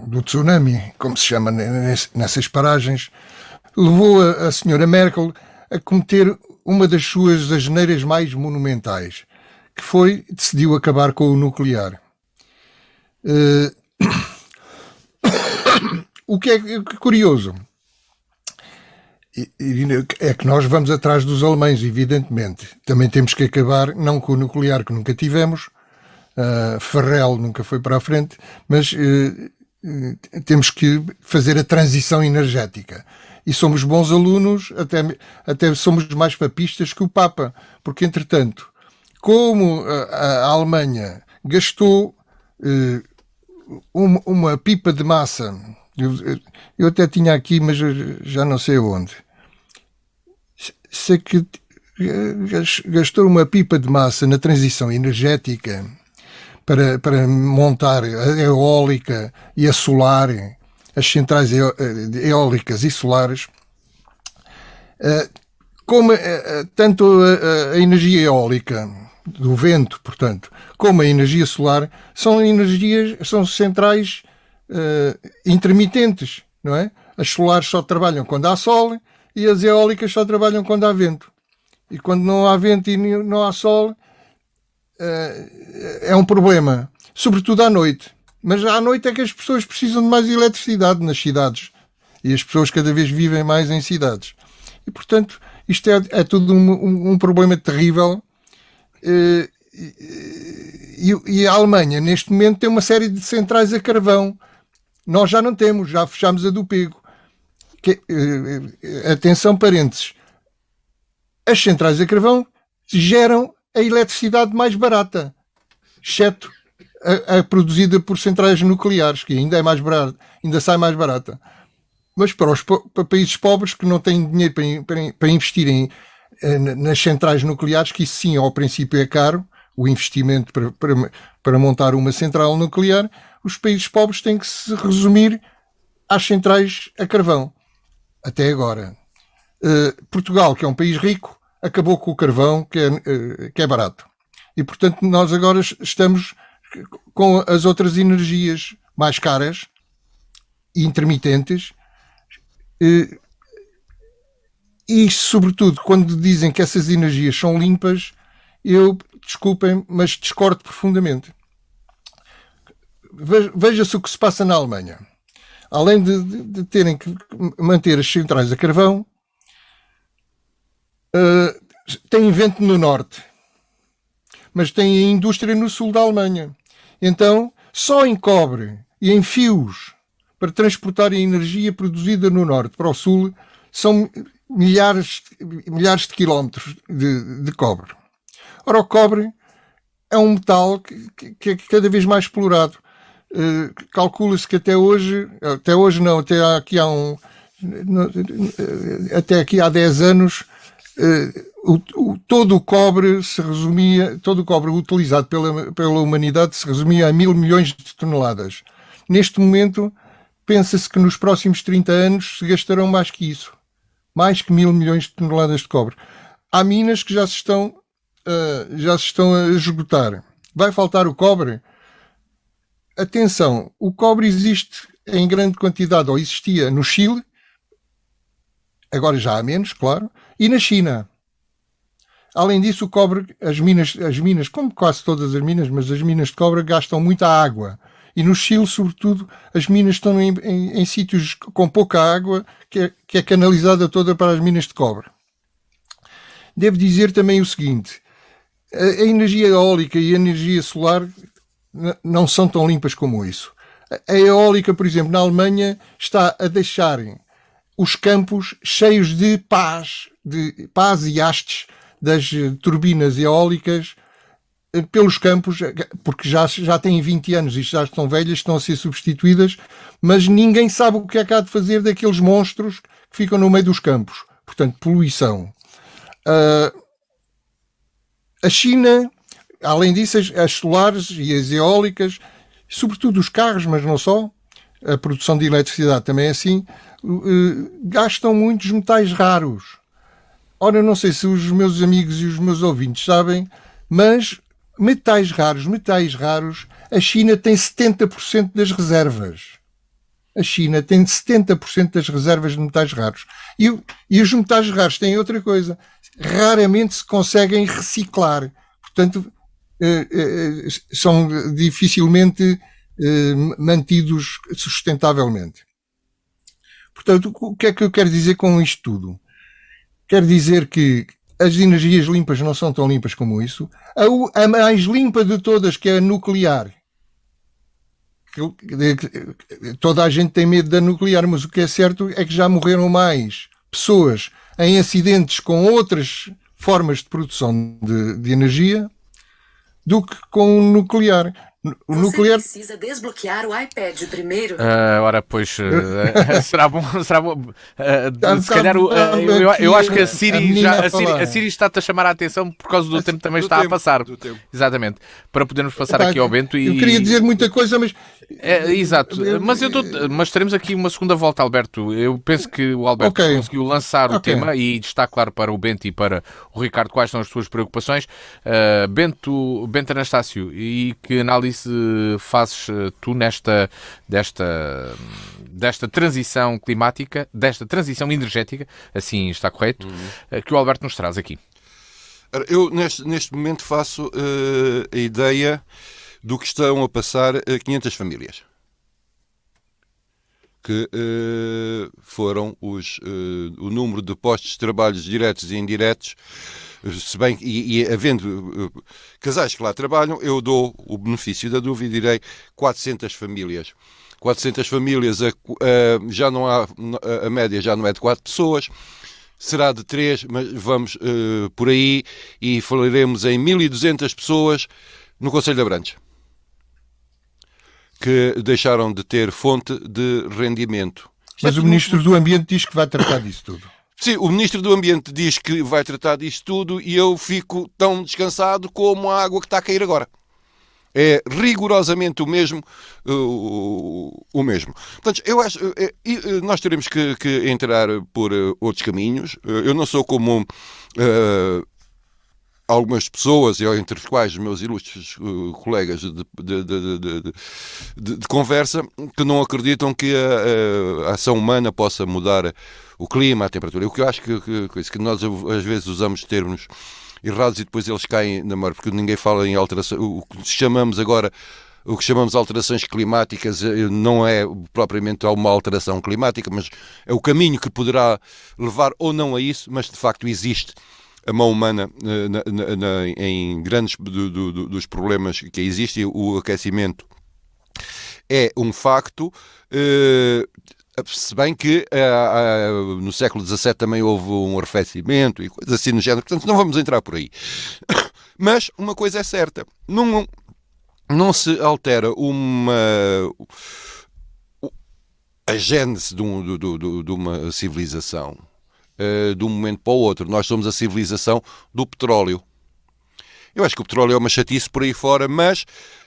do tsunami, como se chama nessas paragens, levou a senhora Merkel a cometer uma das suas asneiras mais monumentais, que decidiu acabar com o nuclear. O que é curioso é que nós vamos atrás dos alemães, evidentemente. Também temos que acabar, não com o nuclear, que nunca tivemos, Ferrel nunca foi para a frente, mas temos que fazer a transição energética. E somos bons alunos, até somos mais papistas que o Papa, porque, entretanto, como a Alemanha gastou uma pipa de massa, eu até tinha aqui, mas já não sei onde, sei que gastou uma pipa de massa na transição energética para montar a eólica e a solar, as centrais eólicas e solares, como tanto a energia eólica do vento, portanto, como a energia solar são centrais intermitentes, não é? As solares só trabalham quando há sol e as eólicas só trabalham quando há vento. E quando não há vento e não há sol, é um problema, sobretudo à noite. Mas à noite é que as pessoas precisam de mais eletricidade nas cidades. E as pessoas cada vez vivem mais em cidades. E, portanto, isto é tudo um problema terrível. E a Alemanha, neste momento, tem uma série de centrais a carvão. Nós já não temos, já fechámos a do Pego. Atenção, parênteses. As centrais a carvão geram a eletricidade mais barata, exceto a produzida por centrais nucleares, que ainda é mais barata, ainda sai mais barata. Mas para países pobres que não têm dinheiro para investirem nas centrais nucleares, que isso sim, ao princípio é caro, o investimento para montar uma central nuclear, os países pobres têm que se resumir às centrais a carvão. Até agora. Portugal, que é um país rico, acabou com o carvão, que é barato. E, portanto, nós agora estamos com as outras energias mais caras e intermitentes. E, sobretudo, quando dizem que essas energias são limpas, desculpem, mas discordo profundamente. Veja-se o que se passa na Alemanha. Além de terem que manter as centrais a carvão, têm vento no norte, mas têm a indústria no sul da Alemanha. Então, só em cobre e em fios para transportar a energia produzida no norte para o sul são milhares de quilómetros de cobre. Ora, o cobre é um metal que é cada vez mais explorado. Calcula-se que até aqui há 10 anos, todo o cobre utilizado pela humanidade se resumia a 1.000 milhões de toneladas. neste momento, pensa-se que nos próximos 30 anos se gastarão mais que isso. Mais que 1.000 milhões de toneladas de cobre. Há minas que já se estão a esgotar. Vai faltar o cobre? Atenção, o cobre existe em grande quantidade, ou existia no Chile, agora já há menos, claro, e na China. Além disso, o cobre, as minas, como quase todas as minas, mas as minas de cobre gastam muita água. E no Chile, sobretudo, as minas estão em sítios com pouca água, que é canalizada toda para as minas de cobre. Devo dizer também o seguinte, a energia eólica e a energia solar não são tão limpas como isso. A eólica, por exemplo, na Alemanha, está a deixar os campos cheios de pás e hastes das turbinas eólicas pelos campos, porque já têm 20 anos e já estão velhas, estão a ser substituídas, mas ninguém sabe o que é que há de fazer daqueles monstros que ficam no meio dos campos. Portanto, poluição. A China, além disso, as solares e as eólicas, sobretudo os carros, mas não só, a produção de eletricidade também é assim, gastam muitos metais raros. Ora, não sei se os meus amigos e os meus ouvintes sabem, mas metais raros, a China tem 70% das reservas. A China tem 70% das reservas de metais raros. E os metais raros têm outra coisa. Raramente se conseguem reciclar. Portanto, são dificilmente mantidos sustentavelmente. Portanto, o que é que eu quero dizer com isto tudo? Quero dizer que as energias limpas não são tão limpas como isso. A mais limpa de todas, que é a nuclear. Toda a gente tem medo da nuclear, mas o que é certo é que já morreram mais pessoas em acidentes com outras formas de produção de energia do que com o nuclear. O nuclear precisa desbloquear o iPad primeiro. Ora, pois, será bom. Se calhar, eu acho que a Siri está-te a chamar a atenção por causa do tempo que também está a passar. Exatamente. Para podermos passar aqui ao Bento. Eu queria dizer muita coisa, mas... exato. Mas teremos aqui uma segunda volta, Alberto. Eu penso que o Alberto conseguiu lançar o tema e está claro para o Bento e para o Ricardo quais são as suas preocupações. Bento Anastácio, e que análise fazes tu desta transição climática, desta transição energética, assim está correto, que o Alberto nos traz aqui? Eu neste momento faço a ideia do que estão a passar 500 famílias. Que foram o número de postos de trabalho diretos e indiretos. Se bem e havendo casais que lá trabalham, eu dou o benefício da dúvida e direi 400 famílias. 400 famílias, já não há, a média já não é de 4 pessoas, será de 3, mas vamos por aí e falaremos em 1.200 pessoas no Concelho de Abrantes, que deixaram de ter fonte de rendimento. Mas o Ministro do Ambiente diz que vai tratar disso tudo. Sim, o Ministro do Ambiente diz que vai tratar disto tudo e eu fico tão descansado como a água que está a cair agora. É rigorosamente o mesmo. Portanto, eu acho nós teremos que entrar por outros caminhos. Eu não sou como algumas pessoas, entre os quais os meus ilustres colegas de conversa, que não acreditam que a ação humana possa mudar o clima, a temperatura. O que eu acho que nós às vezes usamos termos errados e depois eles caem na mão, porque ninguém fala em alteração. O que chamamos alterações climáticas não é propriamente uma alteração climática, mas é o caminho que poderá levar ou não a isso, mas de facto existe a mão humana em grandes dos problemas que existem. O aquecimento é um facto, se bem que no século XVII também houve um arrefecimento e coisas assim no género, portanto não vamos entrar por aí. Mas uma coisa é certa, não se altera a gênese de uma civilização de um momento para o outro. Nós somos a civilização do petróleo. Eu acho que o petróleo é uma chatice por aí fora, mas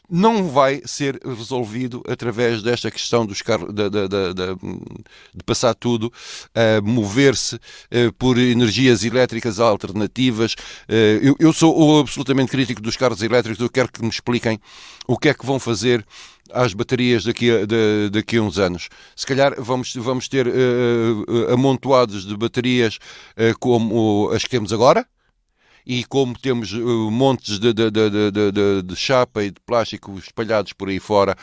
não vai ser resolvido através desta questão dos carros, de passar tudo a mover-se por energias elétricas alternativas. Eu sou absolutamente crítico dos carros elétricos. Eu quero que me expliquem o que é que vão fazer às baterias daqui a uns anos. Se calhar vamos ter amontoados de baterias como as que temos agora, e como temos montes de chapa e de plástico espalhados por aí fora,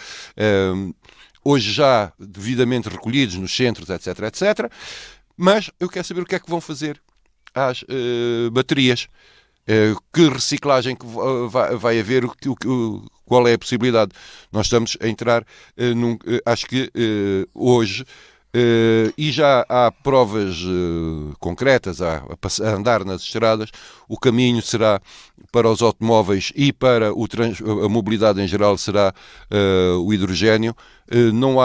hoje já devidamente recolhidos nos centros, etc, etc. Mas eu quero saber o que é que vão fazer às baterias. Que reciclagem que vai haver, qual é a possibilidade. Nós estamos a entrar, acho que hoje, e já há provas concretas a andar nas estradas. O caminho será para os automóveis e para a mobilidade em geral será o hidrogénio. Não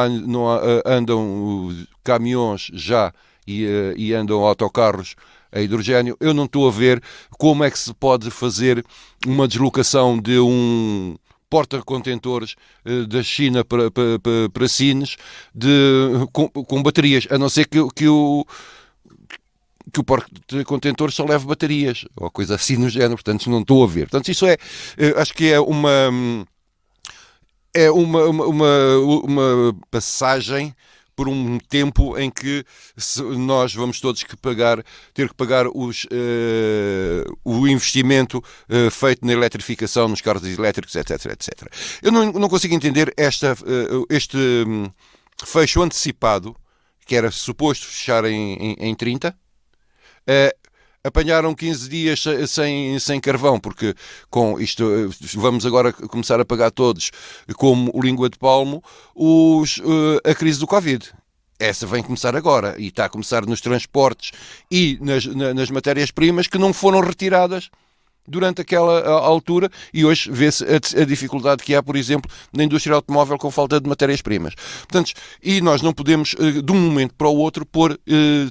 andam caminhões já e andam autocarros a hidrogénio. Eu não estou a ver como é que se pode fazer uma deslocação de um porta-contentores da China para Sines com baterias, a não ser que o porta-contentores só leve baterias, ou coisa assim no género. Portanto, não estou a ver. Portanto, isso acho que é uma passagem por um tempo em que nós vamos todos ter que pagar o investimento feito na eletrificação, nos carros elétricos, etc, etc. Eu não consigo entender este fecho antecipado, que era suposto fechar em 30, apanharam 15 dias sem carvão, porque com isto vamos agora começar a pagar todos como língua de palmo a crise do Covid. Essa vem começar agora e está a começar nos transportes e nas matérias-primas que não foram retiradas durante aquela altura, e hoje vê-se a dificuldade que há, por exemplo, na indústria automóvel com falta de matérias-primas. Portanto, e nós não podemos, de um momento para o outro, pôr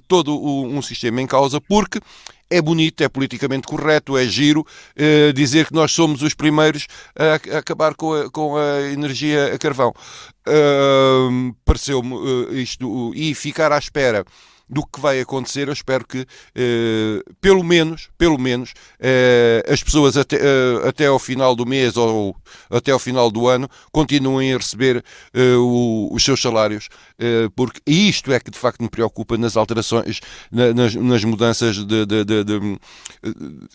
todo um sistema em causa, porque é bonito, é politicamente correto, é giro dizer que nós somos os primeiros a acabar com a energia a carvão. Pareceu-me isto, e ficar à espera do que vai acontecer. Eu espero que pelo menos as pessoas até ao final do mês ou até ao final do ano continuem a receber os seus salários, porque isto é que de facto me preocupa nas alterações, nas mudanças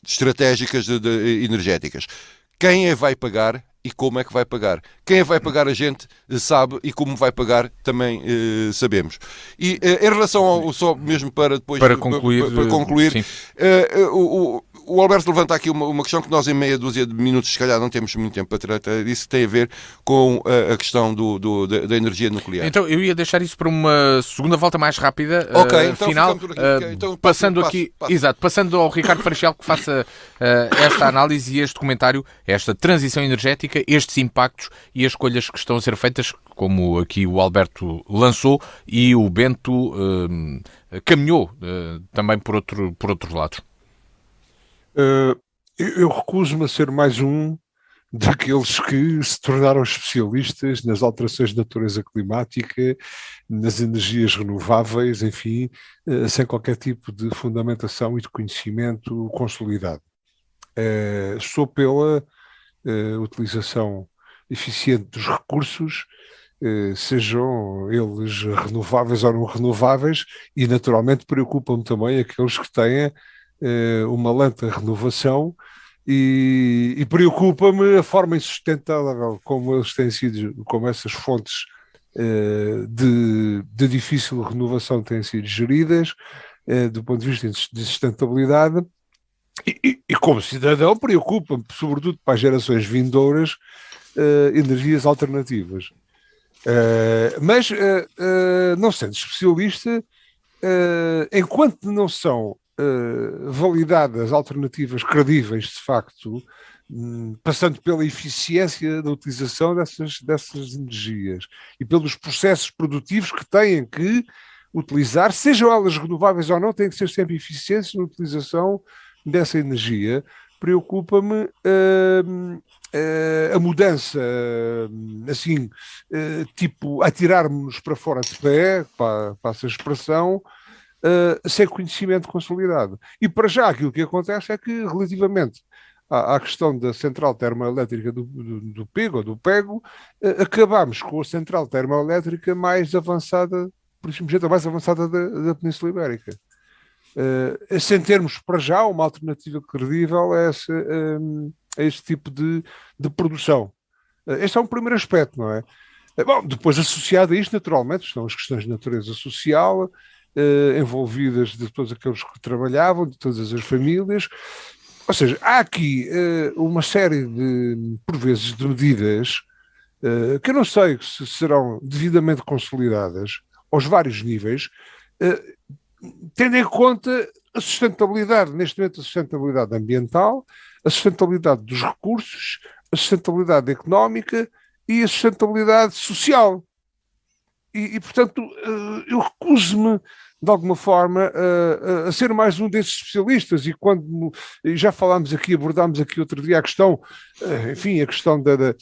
estratégicas energéticas. Quem vai pagar e como é que vai pagar? Quem vai pagar a gente sabe, e como vai pagar também sabemos. E em relação ao, só mesmo para depois para concluir o Alberto levanta aqui uma questão que nós em meia dúzia de minutos se calhar não temos muito tempo para tratar disso, que tem a ver com a questão da energia nuclear. Então eu ia deixar isso para uma segunda volta mais rápida, então final, então, passando ao Ricardo Freixiel, que faça esta análise e este comentário, esta transição energética, estes impactos e as escolhas que estão a ser feitas, como aqui o Alberto lançou e o Bento caminhou também por outros lados. Eu recuso-me a ser mais um daqueles que se tornaram especialistas nas alterações de natureza climática, nas energias renováveis, enfim, sem qualquer tipo de fundamentação e de conhecimento consolidado. Sou pela utilização eficiente dos recursos, sejam eles renováveis ou não renováveis, e naturalmente preocupam-me também aqueles que têm uma lenta renovação, e preocupa-me a forma insustentável como eles têm sido, como essas fontes de difícil renovação têm sido geridas do ponto de vista de sustentabilidade, e como cidadão preocupa-me, sobretudo para as gerações vindouras, energias alternativas. Mas não sendo especialista, enquanto não são validadas alternativas credíveis, de facto, passando pela eficiência da utilização dessas energias e pelos processos produtivos que têm que utilizar, sejam elas renováveis ou não, têm que ser sempre eficientes na utilização dessa energia. preocupa-me a mudança, assim, tipo, atirar-nos para fora de pé, passa a expressão, sem conhecimento consolidado. E para já aquilo que acontece é que, relativamente à questão da central termoelétrica do Pego, ou do Pego, acabámos com a central termoelétrica mais avançada, por exemplo, a mais avançada da Península Ibérica. Sem termos para já uma alternativa credível a este tipo de produção. Este é um primeiro aspecto, não é? Bom, depois associado a isto, naturalmente, estão as questões de natureza social, envolvidas de todos aqueles que trabalhavam, de todas as famílias. Ou seja, há aqui uma série de, por vezes, de medidas que eu não sei se serão devidamente consolidadas aos vários níveis, tendo em conta a sustentabilidade, neste momento a sustentabilidade ambiental, a sustentabilidade dos recursos, a sustentabilidade económica e a sustentabilidade social. E portanto, eu recuso-me, de alguma forma, a ser mais um desses especialistas, e quando já falámos aqui, abordámos aqui outro dia a questão, enfim, a questão da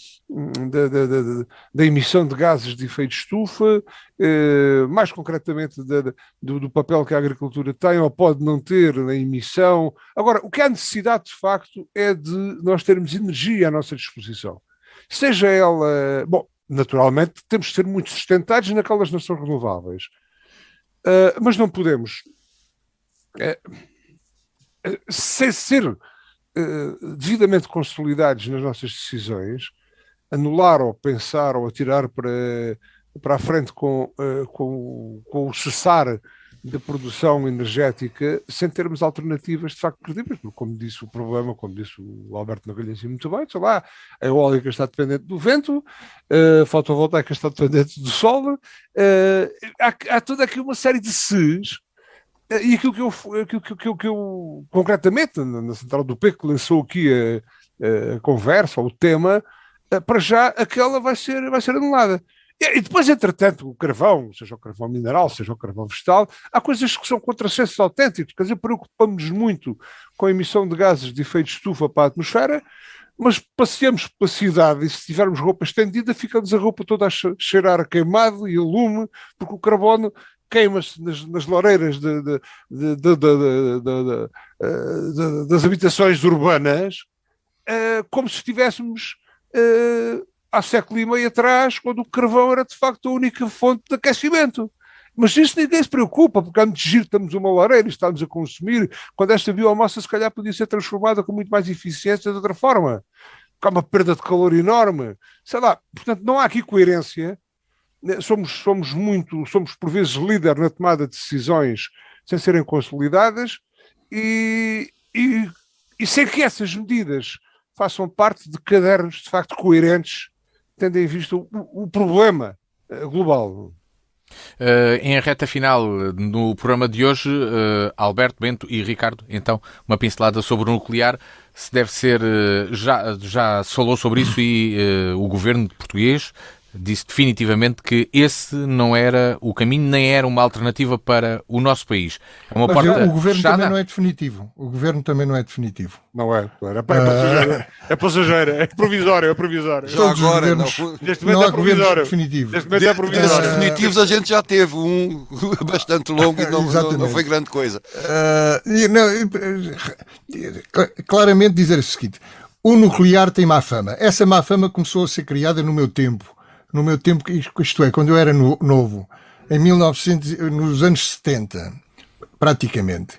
emissão de gases de efeito de estufa, mais concretamente do papel que a agricultura tem ou pode não ter na emissão. Agora, o que há necessidade, de facto, é de nós termos energia à nossa disposição. Seja ela... Bom, naturalmente, temos de ser muito sustentados naquelas não são renováveis. Mas não podemos, sem ser devidamente consolidados nas nossas decisões, anular ou pensar ou atirar para a frente com o cessar da produção energética sem termos alternativas de facto credíveis, porque, como disse o problema, como disse o Alberto Magalhães muito bem, sei lá, a eólica está dependente do vento, a fotovoltaica está dependente do sol, há toda aqui uma série de se's, e aquilo que eu concretamente, na Central do PEC, que lançou aqui a conversa, ou o tema, para já aquela vai ser anulada. E depois, entretanto, o carvão, seja o carvão mineral, seja o carvão vegetal, há coisas que são contrassensos autênticos. Quer dizer, preocupamos-nos muito com a emissão de gases de efeito de estufa para a atmosfera, mas passeamos pela cidade e se tivermos roupa estendida, fica-nos a roupa toda a cheirar a queimado e a lume, porque o carbono queima-se nas lareiras das habitações urbanas, como se estivéssemos... há século e meio atrás, quando o carvão era de facto a única fonte de aquecimento. Mas isso ninguém se preocupa, porque há muito giro, estamos uma lareira e estamos a consumir, quando esta biomassa se calhar podia ser transformada com muito mais eficiência de outra forma, porque há uma perda de calor enorme, sei lá, portanto não há aqui coerência, somos por vezes líder na tomada de decisões sem serem consolidadas e sem que essas medidas façam parte de cadernos de facto coerentes, tendo em vista o problema global. Em reta final, no programa de hoje, Alberto, Bento e Ricardo, então, uma pincelada sobre o nuclear. Se deve ser, já se falou sobre isso e o governo português disse definitivamente que esse não era o caminho, nem era uma alternativa para o nosso país. É uma porta o governo fechada. Também não é definitivo. O governo também não é definitivo. Não é, claro. É passageiro, é provisório, é provisório. Já agora, Neste momento é provisório. Definitivos. Definitivos a gente já teve um bastante longo e não foi grande coisa. Claramente dizer o seguinte: o nuclear tem má fama. Essa má fama começou a ser criada no meu tempo, isto é, quando eu era novo, nos anos 70, praticamente.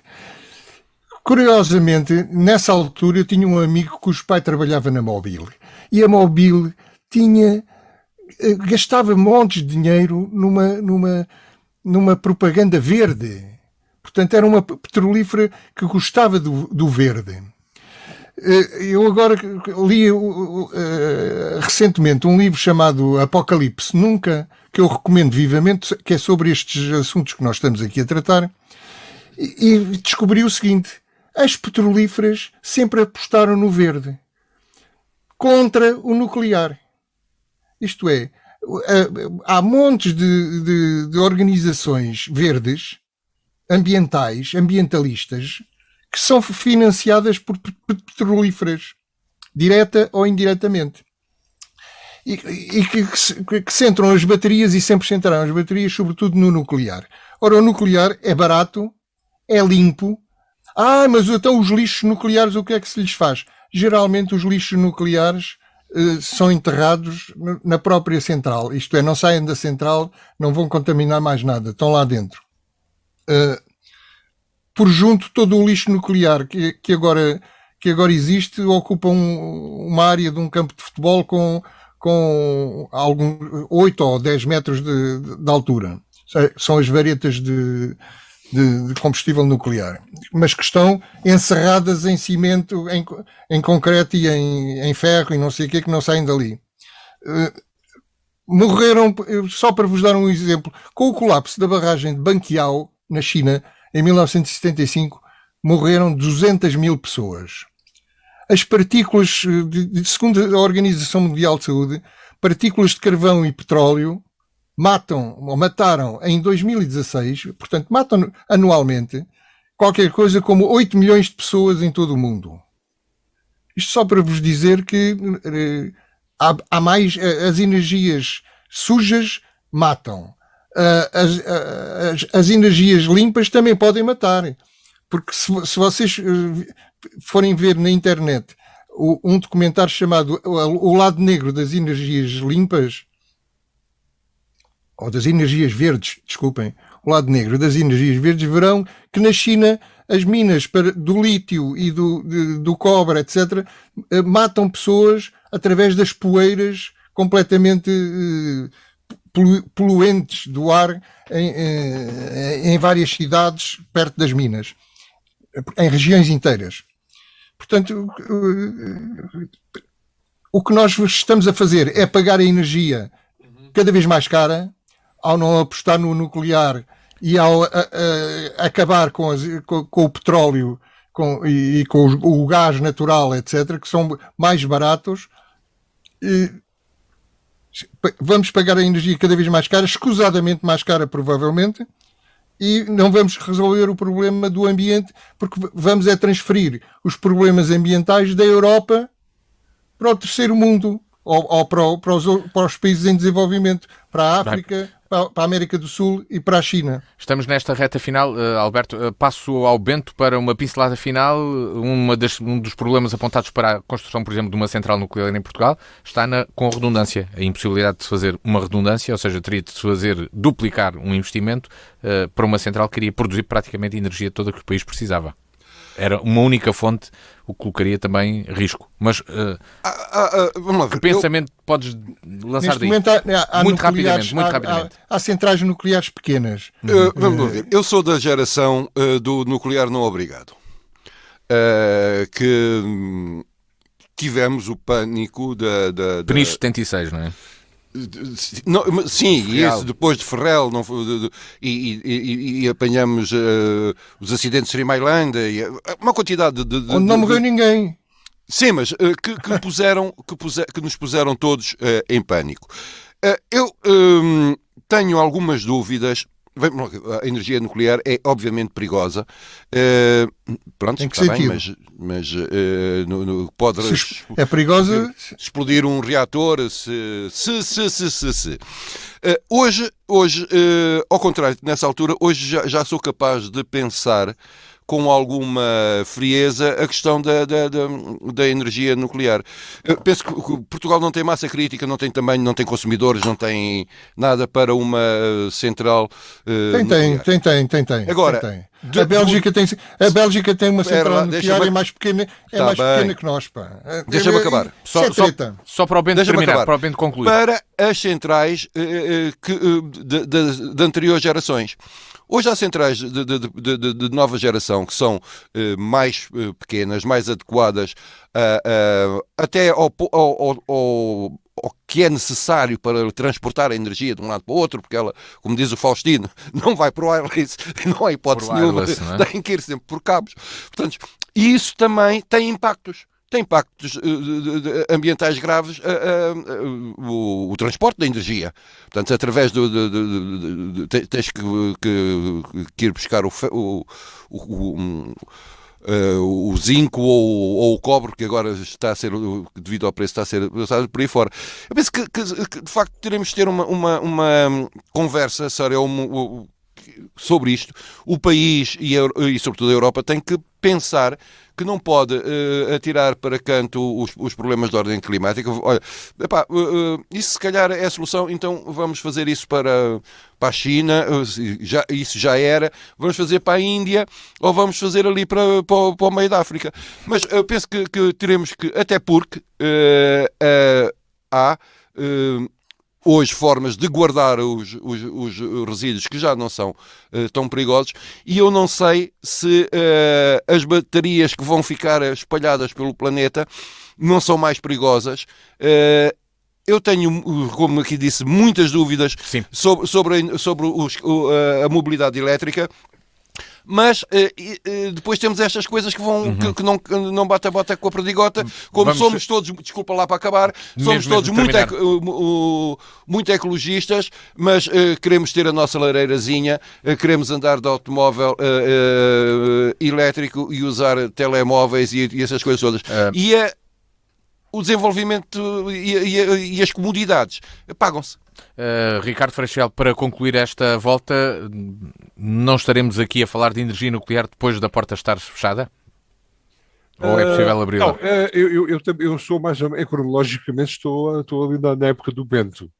Curiosamente, nessa altura eu tinha um amigo cujo pai trabalhava na Mobil, e a Mobil gastava montes de dinheiro numa propaganda verde. Portanto, era uma petrolífera que gostava do verde. Eu agora li recentemente um livro chamado Apocalipse Nunca, que eu recomendo vivamente, que é sobre estes assuntos que nós estamos aqui a tratar, e descobri o seguinte: as petrolíferas sempre apostaram no verde, contra o nuclear. Isto é, há montes de organizações verdes, ambientalistas, que são financiadas por petrolíferas, direta ou indiretamente. E que centram as baterias e sempre centraram as baterias, sobretudo no nuclear. Ora, o nuclear é barato, é limpo. Mas então os lixos nucleares, o que é que se lhes faz? Geralmente os lixos nucleares são enterrados na própria central. Isto é, não saem da central, não vão contaminar mais nada, estão lá dentro. Por junto, todo o lixo nuclear que agora existe ocupa uma área de um campo de futebol com 8 ou 10 metros de altura. São as varetas de combustível nuclear, mas que estão encerradas em cimento, em concreto e em ferro e não sei o que não saem dali. Morreram, só para vos dar um exemplo, com o colapso da barragem de Banqiao, na China, em 1975, morreram 200 mil pessoas. As partículas, segundo a Organização Mundial de Saúde, partículas de carvão e petróleo mataram em 2016, portanto matam anualmente, qualquer coisa como 8 milhões de pessoas em todo o mundo. Isto só para vos dizer que há mais, as energias sujas matam. As energias limpas também podem matar. Porque se vocês forem ver na internet um documentário chamado O Lado Negro das Energias Limpas, ou das energias verdes, desculpem, o lado negro das energias verdes, verão que na China as minas do lítio e do cobre, etc., matam pessoas através das poeiras completamente poluentes do ar em várias cidades perto das minas, em regiões inteiras. Portanto, o que nós estamos a fazer é pagar a energia cada vez mais cara, ao não apostar no nuclear e ao acabar com o petróleo e com o gás natural, etc., que são mais baratos. Vamos pagar a energia cada vez mais cara, escusadamente mais cara, provavelmente, e não vamos resolver o problema do ambiente, porque vamos transferir os problemas ambientais da Europa para o terceiro mundo, ou para os países em desenvolvimimento, para a África, para a América do Sul e para a China. Estamos nesta reta final, Alberto. Passo ao Bento para uma pincelada final. Um dos problemas apontados para a construção, por exemplo, de uma central nuclear em Portugal está com a redundância. A impossibilidade de se fazer uma redundância, ou seja, teria de se fazer duplicar um investimento para uma central que iria produzir praticamente a energia toda que o país precisava. Era uma única fonte, o que colocaria também risco. Mas vamos lá ver. Que pensamento podes lançar daí? Há muito rapidamente. Há centrais nucleares pequenas. Vamos lá ver. Eu sou da geração do nuclear não obrigado. Que tivemos o pânico da Peniche 76, não é? Não, sim, isso depois de Ferrel e apanhamos os acidentes de Sri Mailândia, uma quantidade de onde não morreu ninguém. Sim, mas que nos puseram todos em pânico. Eu tenho algumas dúvidas. A energia nuclear é obviamente perigosa. Pronto, está bem, mas pode é perigosa. Explodir um reator Hoje, ao contrário, nessa altura, hoje já sou capaz de pensar com alguma frieza a questão da energia nuclear. Eu penso que Portugal não tem massa crítica, não tem tamanho, não tem consumidores, não tem nada para uma central nuclear. Tem. Agora, tem. A Bélgica tem uma central nuclear e é mais pequena que nós. Deixa-me acabar. Só para o Bento terminar, para o Bento concluir. Para as centrais de anteriores gerações. Hoje há centrais de nova geração que são mais pequenas, mais adequadas até ao que é necessário para transportar a energia de um lado para o outro, porque ela, como diz o Faustino, não vai para o wireless, não há hipótese nenhuma, tem que ir sempre por cabos. Portanto, isso também tem impactos. Tem impactos ambientais graves o transporte da energia. Portanto, através tens que ir buscar o zinco ou o cobre, que agora está a ser, devido ao preço, está a ser usado por aí fora. Eu penso que de facto teremos de ter uma conversa séria sobre isto. O país e sobretudo a Europa tem que pensar que não pode atirar para canto os problemas de ordem climática. Olha, isso se calhar é a solução, então vamos fazer isso para a China, isso já era, vamos fazer para a Índia ou vamos fazer ali para o meio da África. Mas eu penso que teremos que, até porque há hoje formas de guardar os resíduos que já não são tão perigosos, e eu não sei se as baterias que vão ficar espalhadas pelo planeta não são mais perigosas. Eu tenho, como aqui disse, muitas dúvidas sobre a mobilidade elétrica. Mas depois temos estas coisas que vão que não bate a bota com a perdigota, como somos todos, desculpa lá para acabar, somos todos muito ecologistas, mas queremos ter a nossa lareirazinha, queremos andar de automóvel elétrico e usar telemóveis e essas coisas todas. O desenvolvimento e as comodidades pagam-se. Ricardo Freixel, para concluir esta volta, não estaremos aqui a falar de energia nuclear depois da porta estar fechada? Ou é possível abri-la? Não, eu sou mais ou menos, cronologicamente estou ali na época do Bento.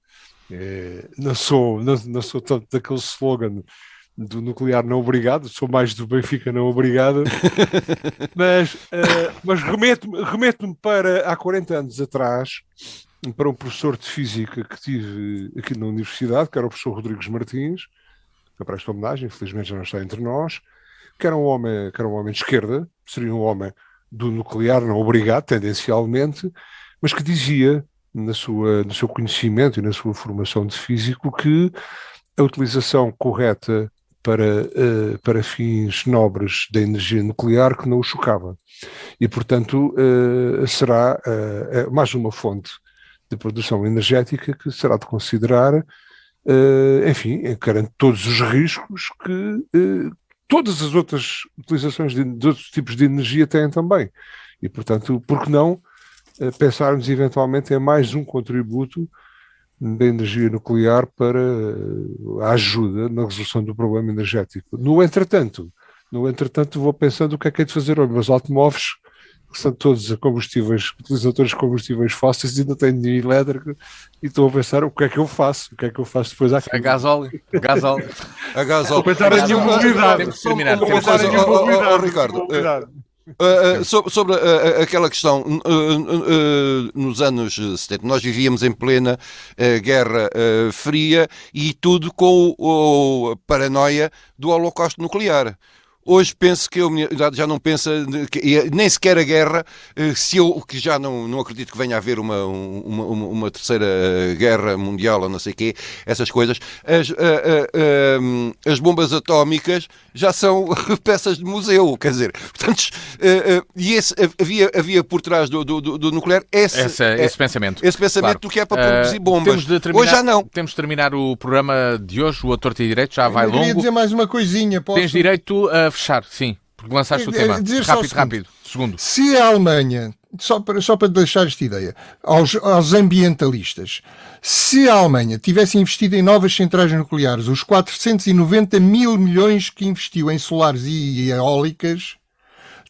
Não sou tanto daquele slogan do nuclear não obrigado, sou mais do Benfica não obrigado, mas remeto-me para há 40 anos atrás, para um professor de física que tive aqui na universidade, que era o professor Rodrigues Martins, que eu presto homenagem, infelizmente já não está entre nós, que era um homem de esquerda, seria um homem do nuclear não obrigado, tendencialmente, mas que dizia, no seu conhecimento e na sua formação de físico, que a utilização correta para fins nobres da energia nuclear que não o chocava. E, portanto, será mais uma fonte de produção energética que será de considerar, enfim, encarando todos os riscos que todas as outras utilizações de outros tipos de energia têm também. E, portanto, por que não pensarmos eventualmente em mais um contributo da energia nuclear para a ajuda na resolução do problema energético. No entretanto, vou pensando o que é de fazer aos meus automóveis, que são todos utilizam todos combustíveis fósseis e ainda têm energia elétrica, e estou a pensar o que é que eu faço depois àquilo. A gasóleo. A gasóleo. Vou pensar em nenhuma mobilidade. Temos que terminar. Ricardo, sobre aquela questão, nos anos 70, nós vivíamos em plena Guerra Fria e tudo com a paranoia do holocausto nuclear. Hoje penso que a humanidade já não pensa, nem sequer a guerra, que já não acredito que venha a haver uma terceira guerra mundial ou não sei o quê, essas coisas. As bombas atómicas já são peças de museu, quer dizer, portanto, havia por trás do nuclear esse pensamento. Esse pensamento, claro, do que é para produzir bombas. Hoje já não. Temos de terminar o programa de hoje, o A Torto e Direito, já vai longo. Queria dizer mais uma coisinha. Tens direito a fechar, sim, porque lançaste o tema. Rápido. Segundo. Se a Alemanha, só para deixar esta ideia, aos ambientalistas, se a Alemanha tivesse investido em novas centrais nucleares, os 490 mil milhões que investiu em solares e eólicas,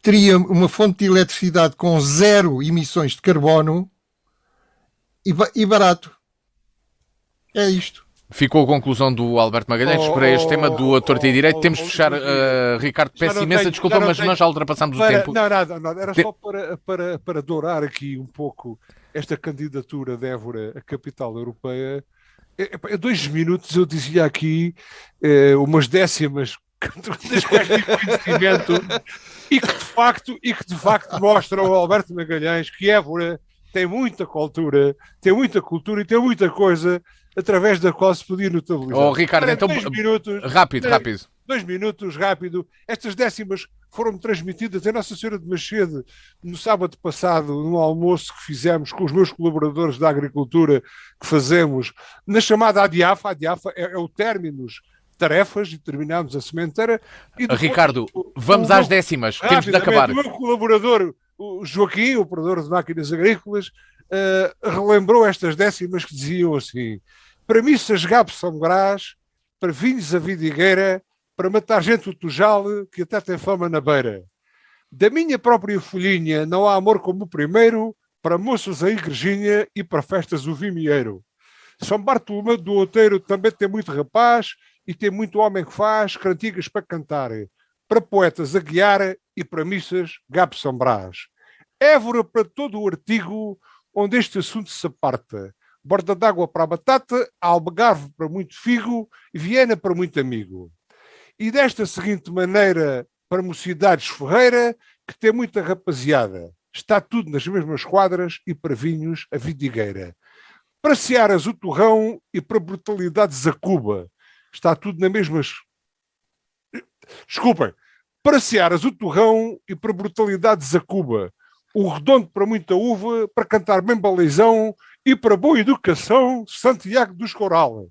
teria uma fonte de eletricidade com 0 emissões de carbono e barato. É isto. Ficou a conclusão do Alberto Magalhães para este tema do A Torto e Direito. Temos de fechar, Ricardo, peço imensa desculpa, mas nós já ultrapassamos o tempo. Não, era só para dourar aqui um pouco esta candidatura de Évora à capital europeia. Em 2 minutos eu dizia aqui umas décimas das quais tive conhecimento e que de facto mostram ao Alberto Magalhães que Évora tem muita cultura e tem muita coisa através da qual se podia notabilizar. Oh, Ricardo, então, 2 minutos, rápido. 2 minutos, rápido. Estas décimas foram transmitidas em Nossa Senhora de Machede no sábado passado, num almoço que fizemos com os meus colaboradores da agricultura, que fazemos na chamada ADIAF. A ADIAF é o término tarefas e terminámos a sementeira. E depois, Ricardo, vamos às décimas. Temos de acabar. O meu colaborador, o Joaquim, operador de máquinas agrícolas, relembrou estas décimas que diziam assim: para missas Gabo São Brás, para vinhos a vidigueira, para matar gente o tujal, que até tem fama na beira. Da minha própria folhinha não há amor como o primeiro, para moças a igrejinha e para festas o vimieiro. São Bartolomeu do Outeiro também tem muito rapaz e tem muito homem que faz cantigas para cantar, para poetas a guiar e para missas Gabo São Brás. Évora para todo o artigo onde este assunto se aparta. Borda d'água para a batata, Algarve para muito figo e Viena para muito amigo. E desta seguinte maneira, para mocidades Ferreira, que tem muita rapaziada. Está tudo nas mesmas quadras e para vinhos a vidigueira. Para searas o torrão e para brutalidades a Cuba. Está tudo nas mesmas... Desculpem. Para searas o torrão e para brutalidades a Cuba. O redondo para muita uva, para cantar bem baleizão e para boa educação, Santiago dos Coral.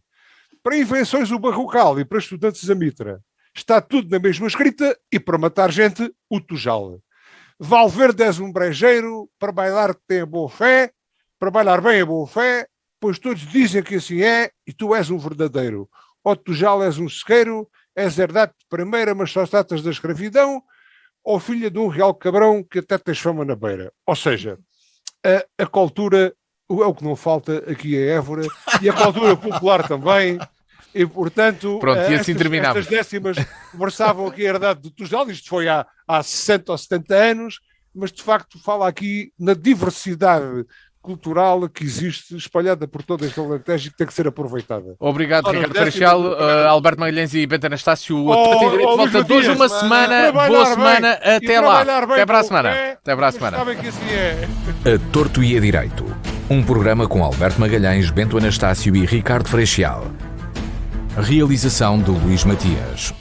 Para invenções o barrocal e para estudantes a mitra. Está tudo na mesma escrita e para matar gente o tujal. Valverde és um brejeiro, para bailar tem a boa fé, para bailar bem a boa fé, pois todos dizem que assim é e tu és um verdadeiro. Ó tujal és um sequeiro, és herdade de primeira, mas só tratas da escravidão, ou filha de um real cabrão que até tens fama na beira. Ou seja, a cultura é o que não falta aqui em Évora e a cultura popular também. E, portanto, pronto, e assim terminamos. Estas décimas versavam aqui a herdade do Tujal. Isto foi há 60 ou 70 anos, mas de facto fala aqui na diversidade cultural que existe, espalhada por todo este Alentejo e que tem que ser aproveitada. Obrigado, Ricardo Freixal, Alberto Magalhães e Bento Anastácio. Volta de hoje uma semana. Boa semana. Até lá. Até para a semana. Até para a semana. A Torto e a Direito. Um programa com Alberto Magalhães, Bento Anastácio e Ricardo Freixal. Realização de Luís Matias.